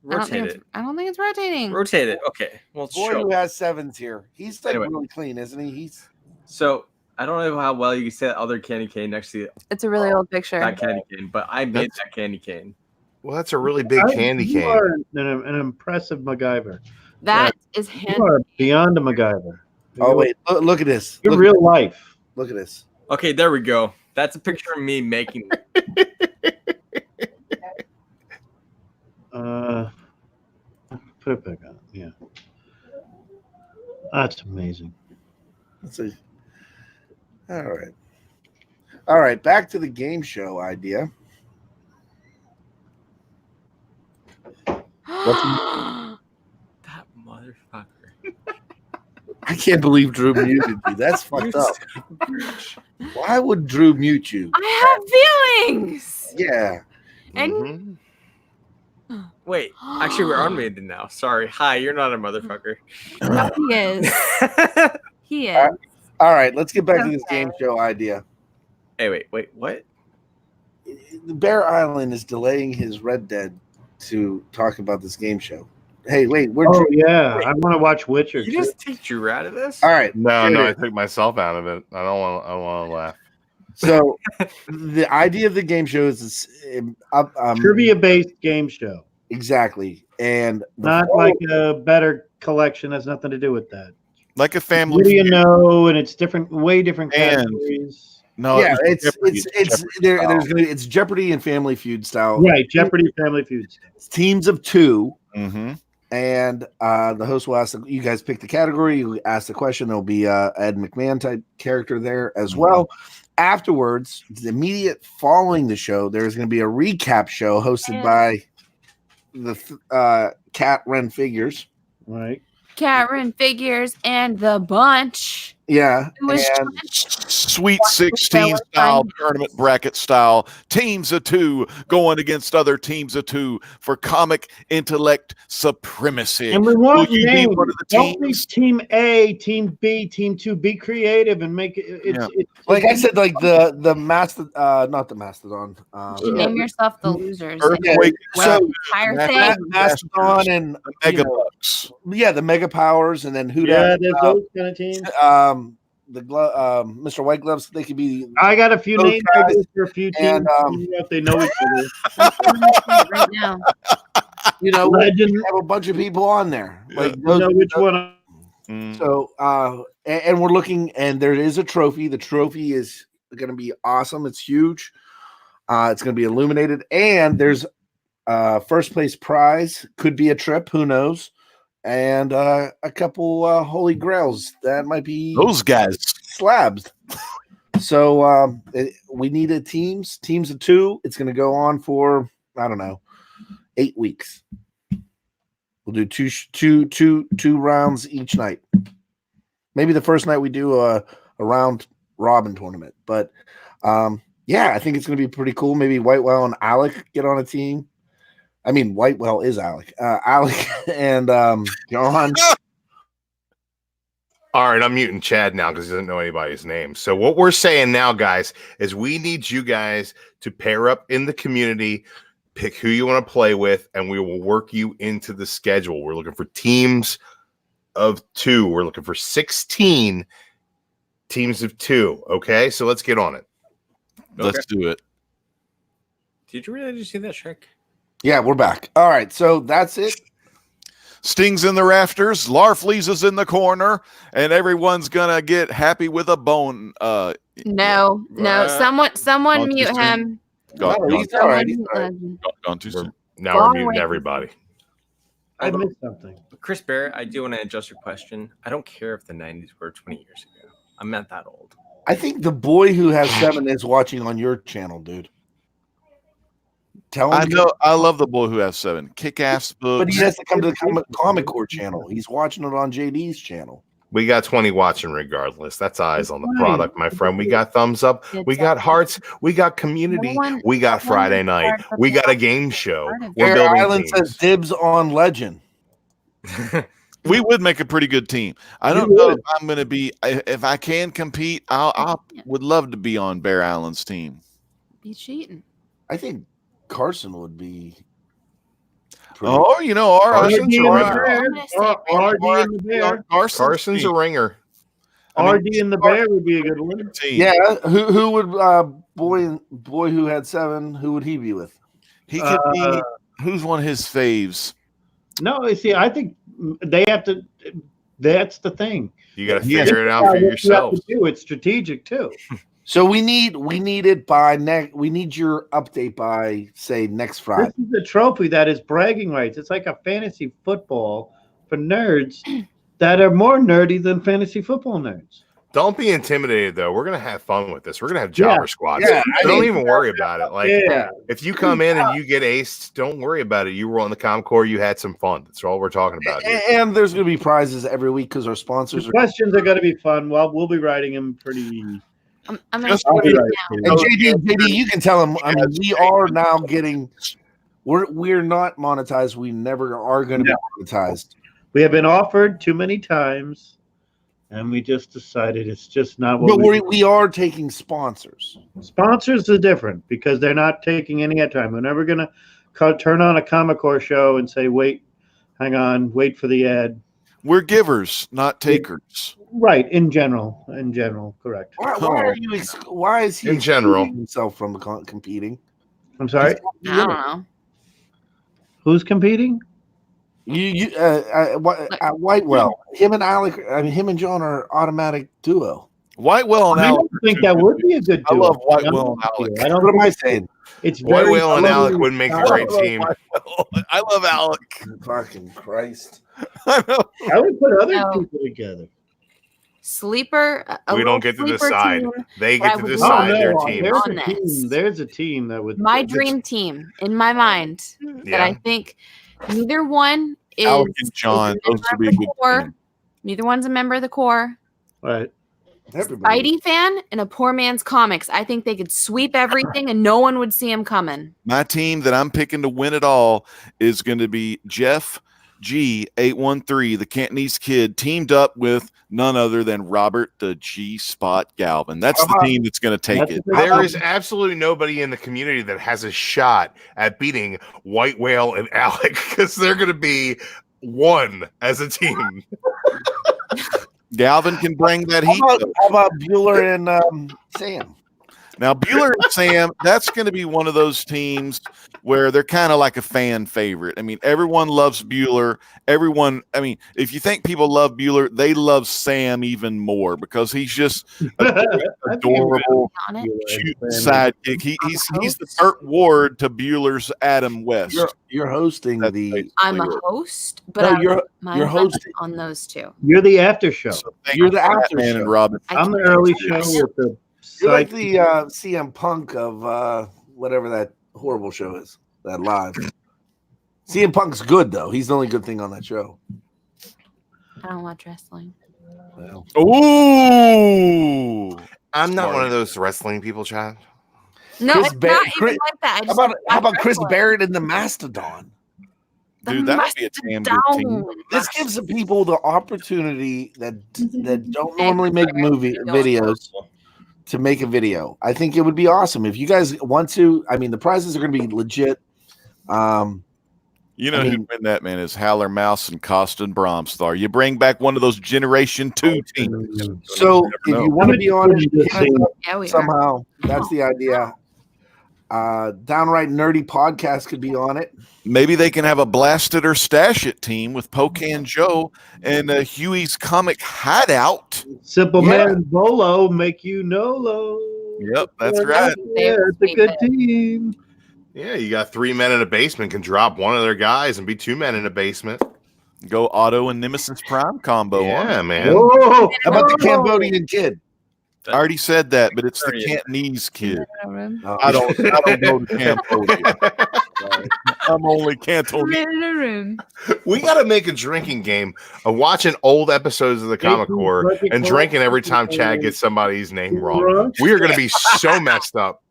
Speaker 6: rotate it?
Speaker 3: I don't think it's rotating.
Speaker 6: Rotate it. Okay. Well,
Speaker 4: Boy
Speaker 6: show.
Speaker 4: who has sevens here. He's like
Speaker 6: Anyway.
Speaker 4: really clean, isn't he? He's
Speaker 6: So I don't know how well you can see that other candy cane next to
Speaker 3: It's a really old picture.
Speaker 6: that candy cane, but I made that candy cane.
Speaker 1: Well, that's a really big candy
Speaker 2: You
Speaker 1: cane.
Speaker 2: are an impressive MacGyver.
Speaker 3: That is
Speaker 2: You
Speaker 3: hand.
Speaker 2: are beyond a MacGyver.
Speaker 4: oh wait, look at this.
Speaker 2: You're
Speaker 4: Look,
Speaker 2: real life.
Speaker 4: look at this.
Speaker 6: Okay, there we go. That's a picture of me making.
Speaker 2: Put it back on. Yeah, that's amazing.
Speaker 4: Let's see. All right. Back to the game show idea.
Speaker 6: That motherfucker.
Speaker 4: I can't believe Drew muted you. That's fucked up. Why would Drew mute you?
Speaker 3: I have feelings.
Speaker 4: Yeah.
Speaker 3: And
Speaker 1: Mhm.
Speaker 6: Wait, actually, we're unmuted now. Sorry. Hi, you're not a motherfucker.
Speaker 3: No, he is. He is.
Speaker 4: All right, let's get back to this game show idea.
Speaker 6: Hey, wait, what?
Speaker 4: Bear Island is delaying his Red Dead to talk about this game show. Hey, wait,
Speaker 2: I want to watch Witcher.
Speaker 6: You just take Drew out of this?
Speaker 4: all right.
Speaker 1: No, I
Speaker 4: Jared,
Speaker 1: took myself out of it. I don't want to laugh.
Speaker 4: So the idea of the game show is
Speaker 2: Trivia-based game show.
Speaker 4: exactly, and
Speaker 2: Not like a better collection. Has nothing to do with that.
Speaker 5: Like a family.
Speaker 2: What do you
Speaker 5: Feud.
Speaker 2: know? And it's different, way different
Speaker 5: And-
Speaker 2: categories.
Speaker 5: No,
Speaker 4: yeah,
Speaker 5: it was Jeopardy.
Speaker 4: it's Jeopardy and Family Feud style.
Speaker 2: Right, Jeopardy, Family Feud.
Speaker 4: It's teams of two,
Speaker 5: Mhm.
Speaker 4: and the host will ask. You guys pick the category. You ask the question. There'll be a Ed McMahon type character there as well. Afterwards, the immediate following the show, there's going to be a recap show hosted by the Cat Ren Figures.
Speaker 2: Right.
Speaker 3: Karen Figures and the bunch.
Speaker 4: Yeah,
Speaker 3: It was
Speaker 4: and
Speaker 5: Sweet 16 style tournament bracket style teams of two going against other teams of two for comic intellect supremacy.
Speaker 2: And we want
Speaker 5: Will you be
Speaker 2: names.
Speaker 5: one of the
Speaker 2: Don't be
Speaker 5: teams?
Speaker 2: team A, team B, team 2. Be creative and make it.
Speaker 5: Yeah.
Speaker 4: like I said, like the Mastodon, not the Mastodon.
Speaker 3: You name yourself the losers.
Speaker 5: Earthquake.
Speaker 3: Well,
Speaker 4: So
Speaker 3: entire
Speaker 5: Ma-
Speaker 3: thing.
Speaker 4: Mastodon and
Speaker 5: Mega
Speaker 4: you know,
Speaker 5: Bucks.
Speaker 4: yeah, the Mega Powers, and then who
Speaker 2: Yeah, there's those kind of teams.
Speaker 4: Mr. White Gloves, they could be
Speaker 2: I got a few
Speaker 4: those
Speaker 2: names
Speaker 4: guys,
Speaker 2: ideas for a few teams.
Speaker 4: and,
Speaker 2: I don't know if they know each other.
Speaker 3: Right now.
Speaker 4: you know
Speaker 2: Legend.
Speaker 4: we have a bunch of people on there. Like
Speaker 2: You
Speaker 4: those,
Speaker 2: know which one.
Speaker 5: Mm.
Speaker 4: so and we're looking, and there is a trophy. The trophy is going to be awesome. It's huge. It's going to be illuminated, and there's first place prize. Could be a trip, who knows, and a couple holy grails that might be
Speaker 5: Those guys.
Speaker 4: slabs. So we needed teams of two. It's going to go on for I don't know 8 weeks. We'll do two rounds each night. Maybe the first night we do a round robin tournament, but yeah, I think it's going to be pretty cool. Maybe Whitewell and Alec get on a team. I mean, Whitewell is Alec. Alec and John.
Speaker 1: All right, I'm muting Chad now because he doesn't know anybody's name. So what we're saying now, guys, is we need you guys to pair up in the community, pick who you want to play with, and we will work you into the schedule. We're looking for teams of two. We're looking for 16 teams of two. Okay, so let's get on it.
Speaker 5: Let's do it.
Speaker 6: Did you really just see that trick?
Speaker 4: Yeah, we're back. All right, so that's it.
Speaker 5: Sting's in the rafters, Larfleeze is in the corner, and everyone's gonna get happy with a bone.
Speaker 3: No. Someone
Speaker 5: Gone too
Speaker 3: mute
Speaker 5: soon.
Speaker 3: him.
Speaker 5: Gone,
Speaker 4: No,
Speaker 5: gone,
Speaker 4: he's all right. He's all right.
Speaker 5: gone too soon.
Speaker 1: Now we're muting everybody.
Speaker 2: I missed something.
Speaker 6: Chris Barrett, I do want to adjust your question. I don't care if the 90s were 20 years ago. I'm not that old.
Speaker 4: I think the boy who has 7 is watching on your channel, dude. Tell him.
Speaker 5: I know. I love the boy who has 7. Kick-ass books.
Speaker 4: But he has to come to the Comic Core channel. He's watching it on JD's channel.
Speaker 1: We got 20 watching regardless. That's eyes on the product, my friend. We got thumbs up. We got hearts. We got community. We got Friday night. We got a game show. We're
Speaker 4: Bear
Speaker 1: building
Speaker 4: Island
Speaker 1: teams.
Speaker 4: says dibs on Legend.
Speaker 5: We would make a pretty good team. I don't know if I'm going to be. If I can compete, I would love to be on Bear Island's team.
Speaker 3: Be cheating.
Speaker 4: I think Carson would be.
Speaker 5: Oh, you know,
Speaker 1: Carson's
Speaker 2: RD
Speaker 1: a
Speaker 2: in the
Speaker 1: ringer.
Speaker 2: bear. RD in the bear.
Speaker 1: Carson's a ringer.
Speaker 2: RD in the bear would be a good one.
Speaker 5: team.
Speaker 4: Yeah, who would boy who had 7? Who would he be with?
Speaker 5: He could be. Who's one of his faves?
Speaker 2: No, see, I think they have to. That's the thing.
Speaker 1: You got to
Speaker 5: Yeah.
Speaker 1: figure it out for
Speaker 2: What you have
Speaker 1: yourself.
Speaker 2: to do, it's strategic too.
Speaker 4: So we need it by next. We need your update by say next Friday.
Speaker 2: This is a trophy that is bragging rights. It's like a fantasy football for nerds that are more nerdy than fantasy football nerds.
Speaker 1: Don't be intimidated, though. We're going to have fun with this. We're going to have jobber squads.
Speaker 4: Yeah,
Speaker 1: So don't even worry about it. Like,
Speaker 2: Yeah.
Speaker 1: if you come in and you get aced, don't worry about it. You were on the ComCore. You had some fun. That's all we're talking about here.
Speaker 4: And there's going to be prizes every week because our sponsors
Speaker 2: The
Speaker 4: are.
Speaker 2: questions are going to be fun. Well, we'll be writing them pretty.
Speaker 3: I'm gonna
Speaker 5: Just
Speaker 3: put
Speaker 2: be
Speaker 3: it
Speaker 2: right.
Speaker 3: down.
Speaker 4: And JD, you can tell them. I mean, we are now getting. We're not monetized. We never are going to be monetized.
Speaker 2: We have been offered too many times and we just decided it's just not what
Speaker 4: But we are taking sponsors.
Speaker 2: Sponsors are different because they're not taking any ad time. We're never going to turn on a Comic Core show and say, wait, hang on, wait for the ad.
Speaker 5: We're givers, not takers.
Speaker 2: Right, in general, correct.
Speaker 4: Why is he
Speaker 1: In general.
Speaker 4: excluding himself from competing?
Speaker 2: I'm sorry,
Speaker 3: I don't know.
Speaker 2: who's competing?
Speaker 4: Whitewell. Him and Alec. I mean, him and John are automatic duo.
Speaker 5: Whitewell and
Speaker 2: I
Speaker 5: Alec.
Speaker 2: don't think that would be a good
Speaker 5: I
Speaker 2: duo.
Speaker 5: love Whitewell and Alec.
Speaker 2: I don't
Speaker 4: What am I
Speaker 2: think
Speaker 4: saying?
Speaker 2: it's very
Speaker 1: Whitewell and
Speaker 2: close.
Speaker 1: Alec would make a great team.
Speaker 5: I love Alec.
Speaker 4: Fucking Christ!
Speaker 5: I know.
Speaker 2: I would put other
Speaker 3: No.
Speaker 2: people together.
Speaker 3: Sleeper. a
Speaker 1: We
Speaker 3: little
Speaker 1: don't get to
Speaker 3: sleeper
Speaker 1: decide.
Speaker 3: team.
Speaker 1: They
Speaker 3: But I
Speaker 1: get to
Speaker 3: would
Speaker 1: decide
Speaker 3: love
Speaker 1: their
Speaker 2: no,
Speaker 1: team.
Speaker 2: There's
Speaker 3: On
Speaker 2: a
Speaker 3: this.
Speaker 2: team. There's a team that would.
Speaker 3: My dream team in my mind that I
Speaker 1: Yeah.
Speaker 3: think neither one is
Speaker 5: Alec and John,
Speaker 3: is a
Speaker 5: those
Speaker 3: member
Speaker 5: would be
Speaker 3: of
Speaker 5: a
Speaker 3: the
Speaker 5: good
Speaker 3: core.
Speaker 5: team.
Speaker 3: Neither one's a member of the core.
Speaker 2: Right.
Speaker 4: Everybody.
Speaker 3: Spidey fan and a poor man's comics. I think they could sweep everything and no one would see him coming.
Speaker 5: My team that I'm picking to win it all is going to be Jeff G813, the Cantonese Kid, teamed up with none other than Robert the G Spot Galvin. That's the team that's going to take
Speaker 2: That's
Speaker 5: it.
Speaker 2: a good
Speaker 1: There
Speaker 2: team.
Speaker 1: is absolutely nobody in the community that has a shot at beating White Whale and Alec because they're going to be one as a team.
Speaker 5: Galvin can bring that
Speaker 4: How
Speaker 5: heat.
Speaker 4: about,
Speaker 5: though.
Speaker 4: how about Bueller and Sam?
Speaker 5: Now, Bueller and Sam, that's going to be one of those teams where they're kind of like a fan favorite. I mean, everyone loves Bueller. Everyone, I mean, if you think people love Bueller, they love Sam even more because he's just adorable,
Speaker 3: On it.
Speaker 5: cute sidekick. He's the Burt Ward to Bueller's Adam West.
Speaker 4: You're hosting
Speaker 5: That's
Speaker 4: the.
Speaker 5: basically
Speaker 3: I'm a
Speaker 5: it.
Speaker 3: host, but
Speaker 4: No,
Speaker 3: I'm
Speaker 4: you're hosting.
Speaker 3: on those two.
Speaker 2: You're the after show.
Speaker 5: So thank
Speaker 4: You're
Speaker 5: you,
Speaker 4: the after
Speaker 5: Batman
Speaker 4: show.
Speaker 5: and Robin.
Speaker 3: I
Speaker 2: I'm the
Speaker 3: can-
Speaker 2: early show with the
Speaker 4: You're like
Speaker 2: side.
Speaker 4: the CM Punk of whatever that horrible show is. That live. CM Punk's good though. He's the only good thing on that show.
Speaker 3: I don't watch wrestling.
Speaker 4: Well,
Speaker 5: Ooh.
Speaker 1: I'm not
Speaker 5: Smart.
Speaker 1: one of those wrestling people, Chad.
Speaker 3: No,
Speaker 4: Chris
Speaker 3: it's
Speaker 4: Bar-
Speaker 3: not even
Speaker 4: Chris-
Speaker 3: like that. I
Speaker 4: how
Speaker 3: just
Speaker 4: about
Speaker 3: watch
Speaker 4: Chris
Speaker 3: wrestling.
Speaker 4: Barrett and the Mastodon?
Speaker 5: Dude, that would be a damn good team.
Speaker 4: This gives the people the opportunity that don't normally make videos to make a video. I think it would be awesome if you guys want to. I mean, the prizes are going to be legit.
Speaker 5: You know
Speaker 4: I
Speaker 5: who
Speaker 4: mean-
Speaker 5: win that, man, is Howler Mouse and Costin Bromstar. You bring back one of those Generation 2 teams.
Speaker 4: So if
Speaker 5: know.
Speaker 4: you want to be on it, hit us up
Speaker 3: Yeah, we are.
Speaker 4: somehow. That's the idea. Downright Nerdy Podcast could be on it.
Speaker 5: Maybe they can have a Blast It or Stash It team with Pocan Joe and Huey's Comic Hideout.
Speaker 2: Simple
Speaker 4: Yeah.
Speaker 2: Man Bolo make you Nolo.
Speaker 5: Yep, that's right.
Speaker 2: Yeah, it's a good team.
Speaker 1: Yeah, you got 3 men in a basement can drop one of their guys and be 2 men in a basement.
Speaker 5: Go Otto and Nemesis Prime combo. on
Speaker 1: Yeah,
Speaker 5: it.
Speaker 1: man.
Speaker 2: Whoa!
Speaker 4: How about the Cambodian Kid?
Speaker 5: I already said that, but it's the
Speaker 6: There he is.
Speaker 5: Cantonese kid.
Speaker 4: Oh,
Speaker 5: I don't go to Cambodia. I'm only Cantonese.
Speaker 1: We got to make a drinking game of watching old episodes of the Comic Core and drinking every time Chad gets somebody's name wrong. We are going to be so messed up.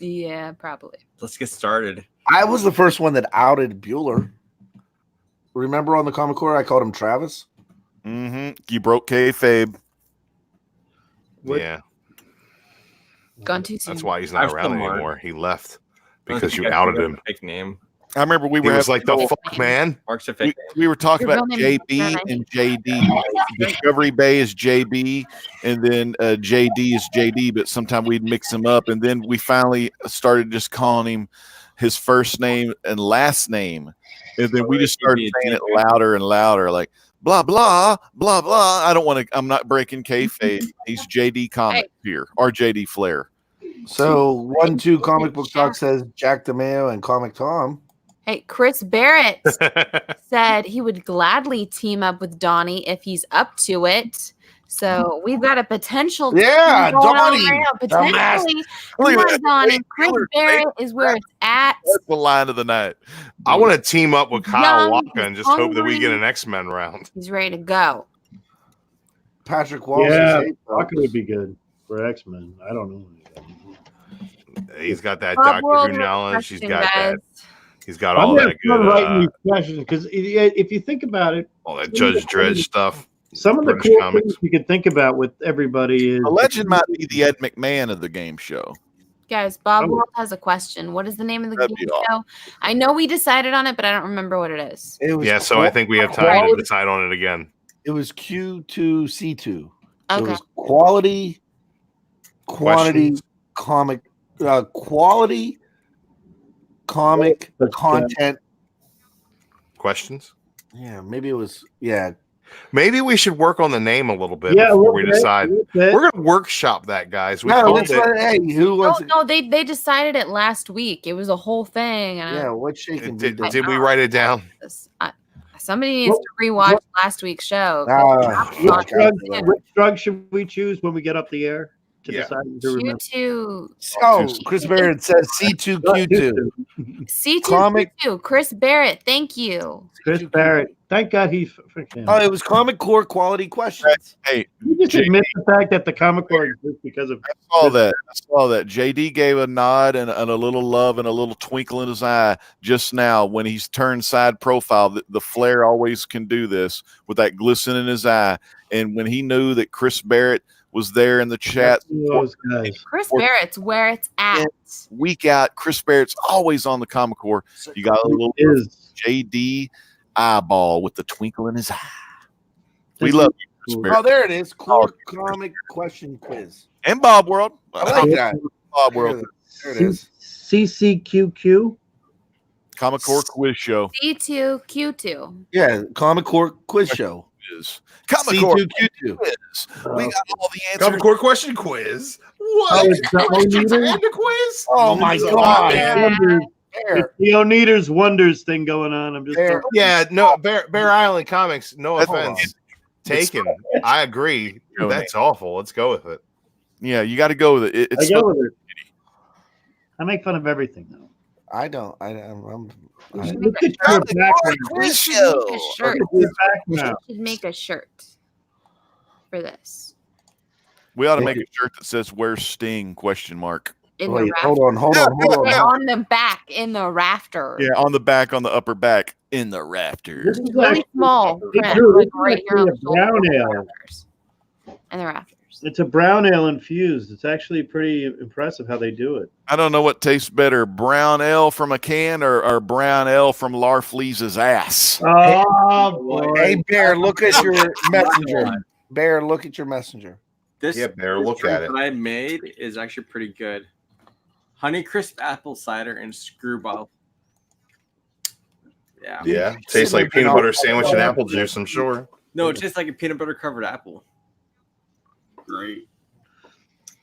Speaker 3: Yeah, probably.
Speaker 6: Let's get started.
Speaker 4: I was the first one that outed Bueller. Remember on the Comic Core, I called him Travis.
Speaker 5: Mm-hmm. You broke kayfabe.
Speaker 2: What?
Speaker 1: Yeah,
Speaker 3: Gone too soon.
Speaker 1: that's why he's
Speaker 6: I'm
Speaker 1: not
Speaker 6: still
Speaker 1: around
Speaker 6: Mark.
Speaker 1: anymore. He left
Speaker 6: I don't
Speaker 1: because
Speaker 6: think
Speaker 1: you
Speaker 6: I
Speaker 1: outed
Speaker 6: forgot
Speaker 1: him.
Speaker 6: the fake name.
Speaker 5: I remember we
Speaker 1: He
Speaker 5: were
Speaker 1: was
Speaker 5: having
Speaker 1: like, the
Speaker 5: a little-
Speaker 1: fuck, man.
Speaker 6: Mark's a
Speaker 5: we,
Speaker 6: fake
Speaker 5: we were talking
Speaker 3: Your
Speaker 5: about
Speaker 3: real name is
Speaker 5: JB
Speaker 3: Sarah.
Speaker 5: and JD. Discovery Bay is JB, and then JD is JD, but sometimes we'd mix them up. And then we finally started just calling him his first name and last name. And then we just started saying it louder and louder, like blah, blah, blah, blah. I don't want to, I'm not breaking kayfabe. He's JD Comic here, or JD Flair.
Speaker 4: So 1-2 Comic Book Talk says Jack DeMeo and Comic Tom.
Speaker 3: Hey, Chris Barrett said he would gladly team up with Donnie if he's up to it. So we've got a potential team
Speaker 4: Yeah,
Speaker 3: going on
Speaker 4: Donnie,
Speaker 3: right now.
Speaker 4: the mask.
Speaker 3: Potentially.
Speaker 5: Look
Speaker 3: Come
Speaker 5: at
Speaker 3: on,
Speaker 5: that.
Speaker 3: Donnie.
Speaker 5: Wait,
Speaker 3: Chris
Speaker 5: Killer,
Speaker 3: Barrett is where it's at.
Speaker 5: That's the line of the night.
Speaker 1: I want to team up with Kyle
Speaker 3: Young,
Speaker 1: Walker and just hope that we get
Speaker 3: hungry.
Speaker 1: an X-Men round.
Speaker 3: He's ready to go.
Speaker 4: Patrick Walsh.
Speaker 2: Yeah,
Speaker 4: is
Speaker 2: Walker would be good for X-Men. I don't know.
Speaker 1: He's got that
Speaker 3: Bob
Speaker 1: Doctor
Speaker 3: World
Speaker 1: Who knowledge. He's
Speaker 3: question,
Speaker 1: got that.
Speaker 3: guys.
Speaker 1: He's got all that
Speaker 2: fun writing
Speaker 1: good,
Speaker 2: these questions because if you think about it,
Speaker 1: all that Judge Dredd stuff.
Speaker 2: Some of the
Speaker 1: British
Speaker 2: cool
Speaker 1: comics.
Speaker 2: things you could think about with everybody is
Speaker 5: A legend might be the Ed McMahon of the game show.
Speaker 3: Guys, Bob
Speaker 2: Oh.
Speaker 3: World has a question. What is the name of the
Speaker 5: That'd
Speaker 3: game
Speaker 5: be awesome.
Speaker 3: show? I know we decided on it, but I don't remember what it is.
Speaker 4: It was
Speaker 1: Yeah, so I think we have time to
Speaker 4: quality-
Speaker 1: decide on it again.
Speaker 4: It was Q2C2. It
Speaker 3: Okay.
Speaker 4: was quality,
Speaker 1: Questions?
Speaker 4: quality comic
Speaker 2: But,
Speaker 4: content.
Speaker 1: Questions?
Speaker 4: Yeah, maybe it was. Yeah,
Speaker 1: Maybe we should work on the name a little bit
Speaker 2: yeah,
Speaker 1: before we decide.
Speaker 2: We're
Speaker 1: We're gonna workshop that, guys. We
Speaker 4: no,
Speaker 1: called
Speaker 4: let's
Speaker 1: it.
Speaker 4: hey, who
Speaker 3: No,
Speaker 4: wants?
Speaker 3: no, they decided it last week. It was a whole thing. And
Speaker 4: Yeah, what's shaking?
Speaker 1: Did,
Speaker 4: Vito?
Speaker 1: did we write it down?
Speaker 3: somebody needs to rewatch last week's show.
Speaker 2: which drug should we choose when we get up the air to
Speaker 1: Yeah.
Speaker 2: decide to remember?
Speaker 3: Q2,
Speaker 4: Oh, Chris Barrett says C2Q2.
Speaker 3: C2Q2, Chris Barrett, thank you.
Speaker 2: Chris Barrett. Thank God he freaking.
Speaker 4: Oh, it was Comic Core quality questions.
Speaker 5: Hey,
Speaker 2: You just admit the fact that the comic book exists because of
Speaker 5: I saw that. JD gave a nod and a little love and a little twinkle in his eye just now when he's turned side profile. The flare always can do this with that glisten in his eye. And when he knew that Chris Barrett was there in the chat
Speaker 2: those guys.
Speaker 3: Chris Barrett's where it's at.
Speaker 5: week out, Chris Barrett's always on the Comic Core. You got a little
Speaker 2: Is
Speaker 5: JD eyeball with the twinkle in his eye. We love you, Chris
Speaker 2: cool.
Speaker 5: Barrett.
Speaker 4: Oh, there it is. Core comic question quiz.
Speaker 5: And Bob World.
Speaker 4: I like that.
Speaker 5: Bob World.
Speaker 4: There it is.
Speaker 2: CCQQ.
Speaker 5: Comic Core quiz show
Speaker 3: C2Q2.
Speaker 4: Yeah, Comic Core quiz show.
Speaker 5: is Comic Core
Speaker 4: C2Q2.
Speaker 5: quiz. We got all the answers.
Speaker 8: Comic Core question quiz.
Speaker 2: Oh,
Speaker 8: What?
Speaker 2: it's the
Speaker 8: Questions
Speaker 2: Oneaters?
Speaker 8: and a quiz?
Speaker 4: Oh my
Speaker 8: It's a
Speaker 4: God.
Speaker 8: lot, man.
Speaker 2: Wonders.
Speaker 4: There.
Speaker 2: It's the Oneaters Wonders thing going on. I'm just
Speaker 4: There.
Speaker 1: Yeah, no, Bear Island Comics. No
Speaker 5: Hold
Speaker 1: offense taken. I agree. That's awful. Let's go with it.
Speaker 5: Yeah, you got to go with it.
Speaker 2: I
Speaker 5: It's
Speaker 2: go with it. I make fun of everything though.
Speaker 4: I don't. I'm
Speaker 2: Look at your background.
Speaker 5: quiz
Speaker 3: Should
Speaker 5: show.
Speaker 3: make a shirt.
Speaker 2: Look at your background.
Speaker 3: Should make a shirt for this
Speaker 5: We ought to make a shirt that says "Where's Sting?" question mark.
Speaker 3: in
Speaker 4: Wait,
Speaker 3: the
Speaker 4: hold on.
Speaker 3: on the back in the rafter.
Speaker 5: Yeah, on the back, on the upper back, in the rafters.
Speaker 2: This is
Speaker 3: Really
Speaker 2: actually,
Speaker 3: small print,
Speaker 2: Drew,
Speaker 3: like
Speaker 2: this is
Speaker 3: right here on the
Speaker 2: actually a brown ale.
Speaker 3: shoulders. And the rafters.
Speaker 2: It's a brown ale infused. It's actually pretty impressive how they do it.
Speaker 5: I don't know what tastes better, brown ale from a can or brown ale from Larfleeze's ass.
Speaker 2: Oh boy.
Speaker 4: Hey, Bear, look at your messenger. Bear, look at your messenger.
Speaker 6: This
Speaker 1: Yeah, Bear, look
Speaker 6: drink
Speaker 1: at it.
Speaker 6: that I made is actually pretty good. Honeycrisp apple cider and screwball. Yeah.
Speaker 1: Yeah, tastes like peanut butter sandwich and apple juice. I'm sure.
Speaker 6: No, it tastes like a peanut butter covered apple. Great.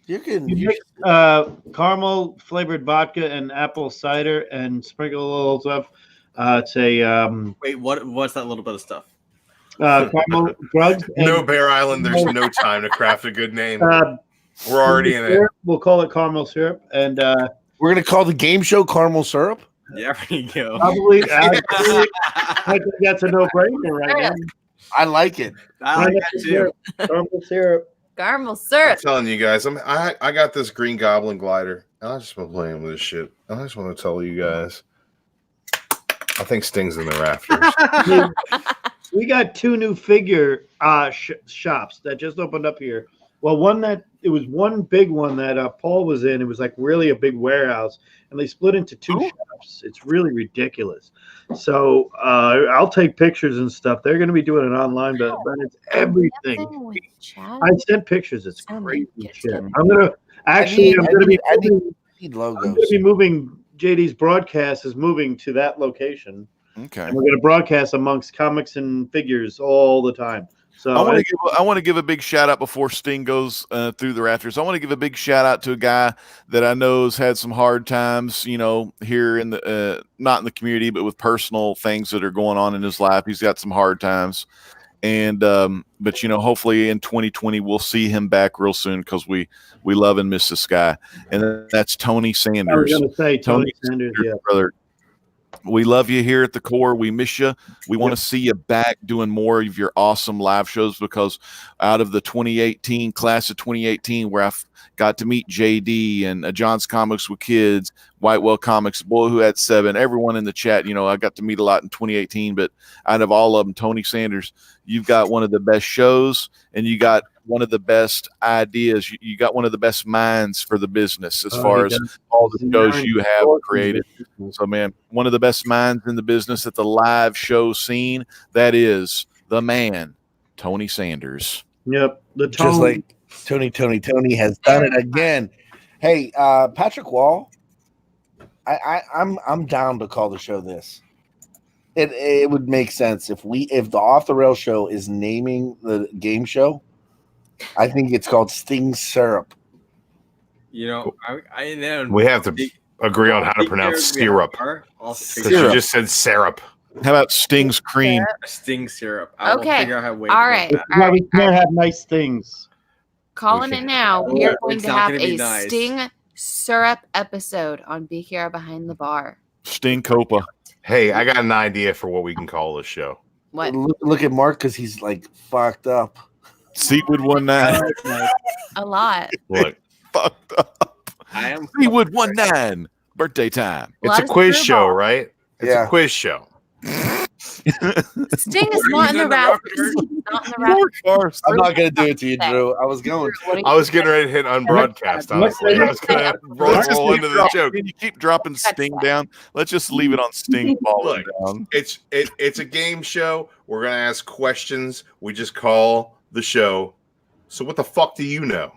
Speaker 4: You can.
Speaker 2: You
Speaker 4: You,
Speaker 2: mix caramel flavored vodka and apple cider and sprinkle a little stuff. It's a
Speaker 6: Wait, what's that little bit of stuff?
Speaker 2: caramel drugs. And,
Speaker 1: No, Bear Island. There's no time to craft a good name.
Speaker 2: uh,
Speaker 1: We're already in it.
Speaker 2: syrup. We'll call it caramel syrup, and
Speaker 4: we're gonna call the game show caramel syrup.
Speaker 6: Yeah, there you go.
Speaker 2: probably I think that's a no-brainer right now.
Speaker 4: I like it.
Speaker 6: I like that too.
Speaker 2: Caramel syrup.
Speaker 3: Caramel
Speaker 1: I'm
Speaker 3: syrup.
Speaker 1: telling you guys, I got this Green Goblin glider. I just been playing with this shit. I just want to tell you guys. I think Sting's in the rafters.
Speaker 2: We got two new figure shops that just opened up here. Well, it was one big one that Paul was in. It was like really a big warehouse, and they split into two shops. It's really ridiculous. So I'll take pictures and stuff. They're going to be doing it online, but it's everything.
Speaker 3: Nothing with Chad.
Speaker 2: I sent pictures. It's
Speaker 3: Oh my
Speaker 2: crazy
Speaker 3: goodness.
Speaker 2: shit. I'm gonna actually. I'm gonna be.
Speaker 4: I need
Speaker 2: I'm
Speaker 4: logos.
Speaker 2: going to be moving. JD's broadcast is moving to that location,
Speaker 5: Okay.
Speaker 2: and we're going to broadcast amongst comics and figures all the time. So
Speaker 5: I want to give a big shout out before Sting goes through the rafters. I want to give a big shout out to a guy that I know has had some hard times, here in the not in the community, but with personal things that are going on in his life. He's got some hard times, and but hopefully in 2020 we'll see him back real soon because we love and miss this guy, and that's Tony
Speaker 2: I was
Speaker 5: Sanders.
Speaker 2: going to say Tony Sanders. Yeah,
Speaker 5: brother. We love you here at the core. We miss you. We want to see you back doing more of your awesome live shows, because out of the 2018 class of 2018, where I got to meet JD and John's Comics with Kids, Whitewell Comics, Boy Who Had Seven, everyone in the chat, I got to meet a lot in 2018, but out of all of them, Tony Sanders, you've got one of the best shows, and you got one of the best ideas. You got one of the best minds for the business as far as all the shows you have created. So, man, one of the best minds in the business at the live show scene. That is the man, Tony Sanders.
Speaker 2: Yep.
Speaker 4: Just like Tony has done it again. Hey, Patrick Wall, I'm down to call the show this. It would make sense if the Off the Rail show is naming the game show. I think it's called Sting Syrup.
Speaker 6: I know.
Speaker 1: We have to agree on how to pronounce syrup. Because you just said syrup.
Speaker 5: How about Sting's Cream?
Speaker 6: Sting Syrup.
Speaker 3: Okay.
Speaker 6: Figure out how to
Speaker 3: All right.
Speaker 2: Why we can't have nice things.
Speaker 3: Calling it now. We are going
Speaker 6: It's
Speaker 3: to
Speaker 6: not
Speaker 3: have
Speaker 6: gonna be
Speaker 3: a
Speaker 6: nice.
Speaker 3: Sting Syrup episode on Big Hero Behind the Bar.
Speaker 5: Sting Copa.
Speaker 1: Hey, I got an idea for what we can call this show.
Speaker 3: What?
Speaker 4: Look at Mark because he's like fucked up.
Speaker 5: Seawood 19.
Speaker 3: A lot.
Speaker 1: Look,
Speaker 5: Fucked up.
Speaker 6: I am
Speaker 5: Seawood 19. Birthday time.
Speaker 1: it's
Speaker 3: Lot
Speaker 1: a
Speaker 3: of
Speaker 1: quiz
Speaker 3: screwball.
Speaker 1: show, right? It's
Speaker 4: Yeah.
Speaker 1: a quiz show.
Speaker 3: Sting is
Speaker 6: Are
Speaker 3: not
Speaker 6: you
Speaker 3: in the
Speaker 6: doing the
Speaker 3: Raptors. Not in the Raptors.
Speaker 5: Poor Carson.
Speaker 4: I'm not gonna do it to you, Drew. I was going.
Speaker 1: I was getting ready to hit unbroadcast, honestly. I was going to roll into the joke.
Speaker 5: Can you keep dropping Sting down? Let's just leave it on Sting falling down.
Speaker 1: It's a game show. We're going to ask questions. We just call the show. So what the fuck do you know?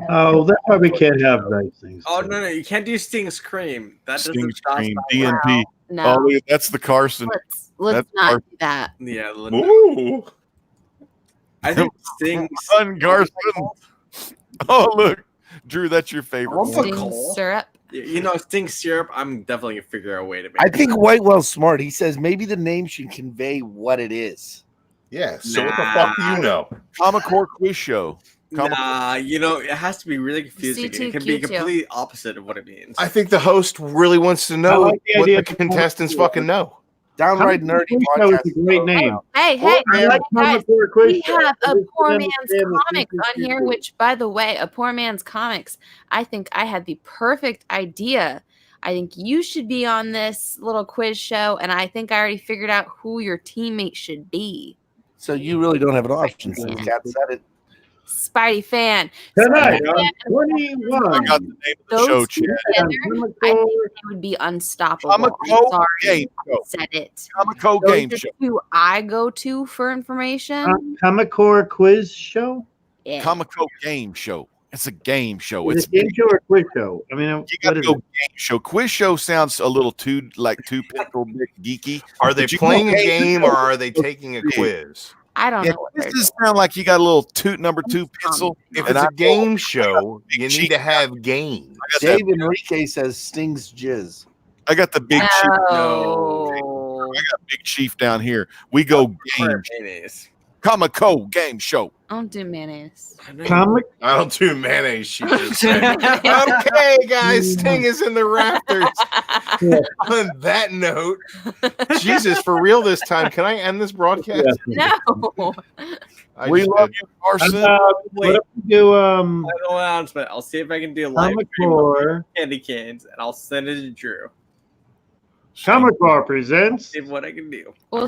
Speaker 2: Oh, that's why we can't have nice things.
Speaker 6: Oh no, you can't do Sting's Cream. That doesn't
Speaker 5: Sting's
Speaker 6: stop.
Speaker 5: Cream. DNP.
Speaker 3: No.
Speaker 5: Oh, look, that's the Carson.
Speaker 3: Let's
Speaker 5: That's
Speaker 3: not
Speaker 5: our-
Speaker 3: do that.
Speaker 6: Yeah,
Speaker 1: Ooh.
Speaker 6: I think Sting's
Speaker 5: Son Carson. Oh, look. Drew, that's your favorite.
Speaker 6: Oh, fuck.
Speaker 3: Sting
Speaker 6: Cole.
Speaker 3: Syrup.
Speaker 6: Sting Syrup. I'm definitely gonna figure out a way to make.
Speaker 4: I think Whitewell's smart. He says maybe the name should convey what it is.
Speaker 1: Yeah, so what the fuck do you know?
Speaker 5: Comic Core Quiz Show.
Speaker 6: Nah, it has to be really confusing.
Speaker 3: C2,
Speaker 6: It can be
Speaker 3: Q2.
Speaker 6: completely opposite of what it means.
Speaker 1: I think the host really wants to
Speaker 2: I
Speaker 1: know
Speaker 2: like the
Speaker 1: what
Speaker 2: idea
Speaker 1: the
Speaker 2: of-
Speaker 1: contestants fucking know.
Speaker 4: Downright nerdy
Speaker 2: That was
Speaker 4: podcast.
Speaker 2: a great name.
Speaker 3: Hey,
Speaker 2: I like
Speaker 3: guys.
Speaker 2: Comic Core Quiz
Speaker 3: We
Speaker 2: Show.
Speaker 3: have a
Speaker 2: I just
Speaker 3: poor
Speaker 2: don't
Speaker 3: man's
Speaker 2: understand the
Speaker 3: comics on
Speaker 2: difference
Speaker 3: here,
Speaker 2: between-
Speaker 3: which, by the way, a poor man's comics. I think I had the perfect idea. I think you should be on this little quiz show, and I think I already figured out who your teammate should be.
Speaker 4: So you really don't have an option since Kat said it.
Speaker 3: Spidey fan.
Speaker 2: Tonight,
Speaker 3: Spidey fan and
Speaker 2: 21.
Speaker 5: I got the name of the
Speaker 3: those
Speaker 5: show,
Speaker 3: two
Speaker 5: Chad.
Speaker 3: together,
Speaker 2: Comic
Speaker 3: I think
Speaker 2: Core-
Speaker 3: they would be unstoppable.
Speaker 5: Comic
Speaker 3: I'm
Speaker 5: Core
Speaker 3: sorry,
Speaker 5: Game Show.
Speaker 3: said it.
Speaker 5: Comic Core
Speaker 3: Those
Speaker 5: Game
Speaker 3: are
Speaker 5: Show.
Speaker 3: who I go to for information.
Speaker 2: Comic Core Quiz Show?
Speaker 3: Yeah.
Speaker 5: Comic Core Game Show. It's a game show.
Speaker 2: Is
Speaker 5: It's
Speaker 2: it game show or quiz show? I mean,
Speaker 5: you
Speaker 2: what
Speaker 5: got to
Speaker 2: is
Speaker 5: go
Speaker 2: it?
Speaker 5: game show. Quiz show sounds a little too pixel bit geeky.
Speaker 1: Are they
Speaker 5: But you
Speaker 1: playing a
Speaker 5: go
Speaker 1: game or are they taking a quiz?
Speaker 3: I don't
Speaker 5: Yeah,
Speaker 3: know what they're
Speaker 5: this does sound like you got a little number two
Speaker 3: It's
Speaker 5: pencil.
Speaker 1: If
Speaker 5: And
Speaker 1: it's
Speaker 5: I-
Speaker 1: a game show, you
Speaker 5: cheat
Speaker 1: need to have games.
Speaker 5: I got that-
Speaker 4: Dave Enrique says Sting's jizz.
Speaker 5: I got the big chief.
Speaker 3: No.
Speaker 5: I got Big Chief down here. We go game.
Speaker 6: Mayonnaise.
Speaker 5: Comic Core Game Show.
Speaker 3: I don't do mayonnaise.
Speaker 2: Comic?
Speaker 1: I don't do mayonnaise. She just said. Okay, guys, Sting is in the rafters. On that note, Jesus, for real this time, can I end this broadcast?
Speaker 3: No.
Speaker 1: I
Speaker 5: We
Speaker 1: just
Speaker 5: love
Speaker 1: did.
Speaker 5: you, Carson.
Speaker 2: What if we do
Speaker 6: Final announcement. I'll see if I can do a live
Speaker 2: Comic
Speaker 6: stream of
Speaker 2: Core?
Speaker 6: candy canes, and I'll send it to Drew.
Speaker 2: Comic Core presents
Speaker 6: See what I can do.
Speaker 3: We'll